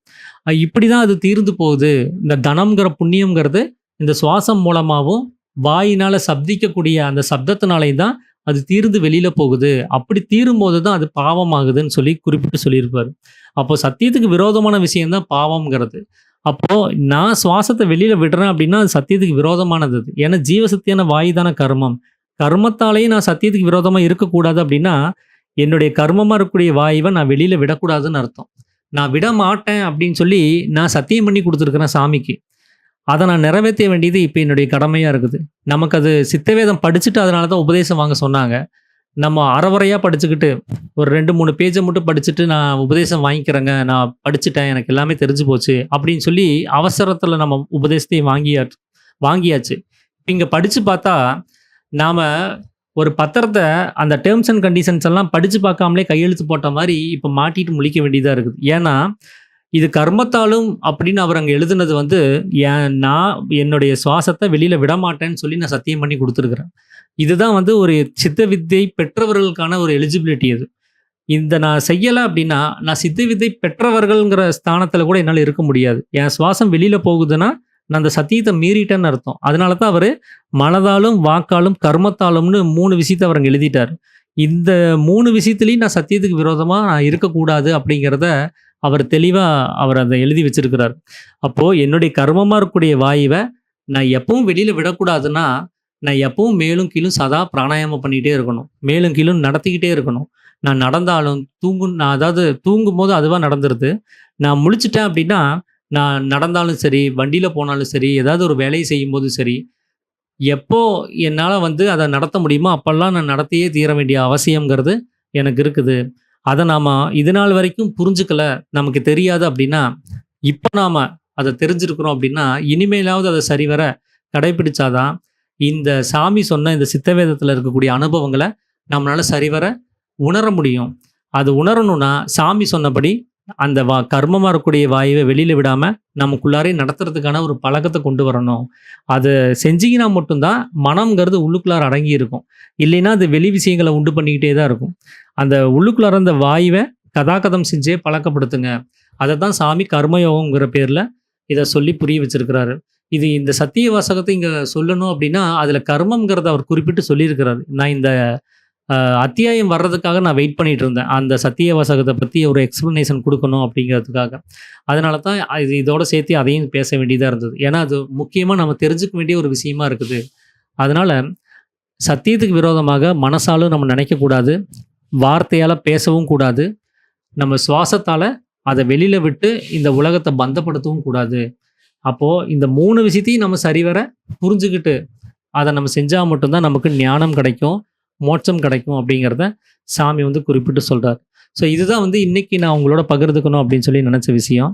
இப்படிதான் அது தீர்ந்து போகுது. இந்த தனம்ங்கிற புண்ணியம்ங்கிறது இந்த சுவாசம் மூலமாகவும் வாயினால சப்திக்கக்கூடிய அந்த சப்தத்தினாலையும் தான் அது தீர்ந்து வெளியில போகுது. அப்படி தீரும்போது தான் அது பாவம் ஆகுதுன்னு சொல்லி குறிப்பிட்டு சொல்லியிருப்பாரு. அப்போ சத்தியத்துக்கு விரோதமான விஷயம் தான் பாவம்ங்கிறது. அப்போ நான் சுவாசத்தை வெளியில விடுறேன் அப்படின்னா அது சத்தியத்துக்கு விரோதமானது அது. ஏன்னா ஜீவசக்தியான வாயு தானே கர்மம். கர்மத்தாலேயே நான் சத்தியத்துக்கு விரோதமா இருக்கக்கூடாது அப்படின்னா என்னுடைய கர்மமா இருக்கக்கூடிய வாயுவை நான் வெளியில விடக்கூடாதுன்னு அர்த்தம். நான் விட மாட்டேன் அப்படின்னு சொல்லி நான் சத்தியம் பண்ணி கொடுத்துருக்கிறேன் சாமிக்கு. அதை நான் நிறைவேற்ற வேண்டியது இப்போ என்னுடைய கடமையா இருக்குது. நமக்கு அது சித்தவேதம் படிச்சுட்டு அதனால தான் உபதேசம் வாங்க சொன்னாங்க. நம்ம அறவரையா படிச்சுக்கிட்டு ஒரு 2-3 பேஜை மட்டும் படிச்சுட்டு நான் உபதேசம் வாங்கிக்கிறேங்க, நான் படிச்சுட்டேன், எனக்கு எல்லாமே தெரிஞ்சு போச்சு அப்படின்னு சொல்லி அவசரத்துல நம்ம உபதேசத்தையும் வாங்கியாச்சு. இங்க படிச்சு பார்த்தா நாம ஒரு பத்திரத்தை அந்த டேர்ம்ஸ் அண்ட் கண்டிஷன்ஸ் எல்லாம் படிச்சு பார்க்காமலே கையெழுத்து போட்ட மாதிரி இப்போ மாட்டிட்டு முழிக்க வேண்டியதா இருக்குது. ஏன்னா இது கர்மத்தாலும் அப்படின்னு அவர் அங்கே எழுதுனது வந்து நான் என்னுடைய சுவாசத்தை வெளியில விட மாட்டேன்னு சொல்லி நான் சத்தியம் பண்ணி கொடுத்துருக்குறேன். இதுதான் வந்து ஒரு சித்த வித்தை பெற்றவர்களுக்கான ஒரு எலிஜிபிலிட்டி. அது இந்த நான் செய்யலை அப்படின்னா நான் சித்த வித்தை பெற்றவர்கள்ங்கிற ஸ்தானத்தில் கூட என்னால் இருக்க முடியாது. என் சுவாசம் வெளியில போகுதுன்னா நான் அந்த சத்தியத்தை மீறிட்டேன்னு அர்த்தம். அதனால தான் அவர் மனதாலும் வாக்காலும் கர்மத்தாலும்னு 3 விஷயத்தை அவர் அங்கே எழுதிட்டார். இந்த 3 விஷயத்துலையும் நான் சத்தியத்துக்கு விரோதமாக நான் இருக்கக்கூடாது அப்படிங்கிறத அவர் தெளிவாக அதை எழுதி வச்சிருக்கிறார். அப்போது என்னுடைய கர்மமாக இருக்கக்கூடிய வாயுவை நான் எப்பவும் வெளியில் விடக்கூடாதுன்னா நான் எப்பவும் மேலும் கீழும் சதா பிராணாயாமம் பண்ணிகிட்டே இருக்கணும், மேலும் கீழும் நடத்திக்கிட்டே இருக்கணும். நான் நடந்தாலும் நான் அதாவது தூங்கும் போது அதுவாக நடந்துருது. நான் முழிச்சிட்டேன் அப்படின்னா நான் நடந்தாலும் சரி, வண்டியில் போனாலும் சரி, ஏதாவது ஒரு வேலையை செய்யும்போது சரி, எப்போ என்னால் வந்து அதை நடத்த முடியுமோ அப்போல்லாம் நான் நடத்தியே தீர வேண்டிய அவசியங்கிறது எனக்கு இருக்குது. அதை நாம் இது நாள் வரைக்கும் புரிஞ்சுக்கல, நமக்கு தெரியாது அப்படின்னா இப்போ நாம் அதை தெரிஞ்சிருக்கிறோம் அப்படின்னா இனிமேலாவது அதை சரிவர கடைபிடிச்சாதான் இந்த சாமி சொன்ன இந்த சித்தவேதத்தில் இருக்கக்கூடிய அனுபவங்களை நம்மளால சரிவர உணர முடியும். அது உணரணும்னா சாமி சொன்னபடி அந்த கர்மமாக இருக்கக்கூடிய வாயுவை வெளியில் விடாமல் நமக்குள்ளாரே நடத்துறதுக்கான ஒரு பழக்கத்தை கொண்டு வரணும். அதை செஞ்சிங்கன்னா மட்டும்தான் மனம்ங்கிறது உள்ளுக்குள்ளார அடங்கி இருக்கும். இல்லைன்னா அது வெளி விஷயங்களை உண்டு பண்ணிக்கிட்டே தான் இருக்கும். அந்த உள்ளுக்குள்ளார அந்த வாயுவை கதாகதம் செஞ்சே பழக்கப்படுத்துங்க. அதை தான் சாமி கர்மயோகங்கிற பேரில் இதை சொல்லி புரிய வச்சிருக்கிறாரு. இது இந்த சத்திய வாசகத்தை இங்கே சொல்லணும் அப்படின்னா அதில் கர்மங்கிறத அவர் குறிப்பிட்டு சொல்லியிருக்கிறாரு. நான் இந்த அத்தியாயம் வர்றதுக்காக நான் வெயிட் பண்ணிட்டு இருந்தேன், அந்த சத்திய வாசகத்தை பற்றி ஒரு எக்ஸ்ப்ளனேஷன் கொடுக்கணும் அப்படிங்கிறதுக்காக. அதனால தான் இதோட சேர்த்து அதையும் பேச வேண்டியதாக இருந்தது. ஏன்னா அது முக்கியமாக நம்ம தெரிஞ்சுக்க வேண்டிய ஒரு விஷயமா இருக்குது. அதனால் சத்தியத்துக்கு விரோதமாக மனசாலும் நம்ம நினைக்கக்கூடாது, வார்த்தையால் பேசவும் கூடாது, நம்ம சுவாசத்தால் அதை வெளியில் விட்டு இந்த உலகத்தை பந்தப்படுத்தவும் கூடாது. அப்போது இந்த 3 விஷயத்தையும் நம்ம சரிவர புரிஞ்சுக்கிட்டு அதை நம்ம செஞ்சால் மட்டும்தான் நமக்கு ஞானம் கிடைக்கும், மோட்சம் கிடைக்கும் அப்படிங்கிறத சாமி வந்து குறிப்பிட்டு சொல்கிறார். ஸோ இதுதான் வந்து இன்றைக்கி நான் உங்களோட பகிர்ந்துக்கணும் அப்படின்னு சொல்லி நினச்ச விஷயம்.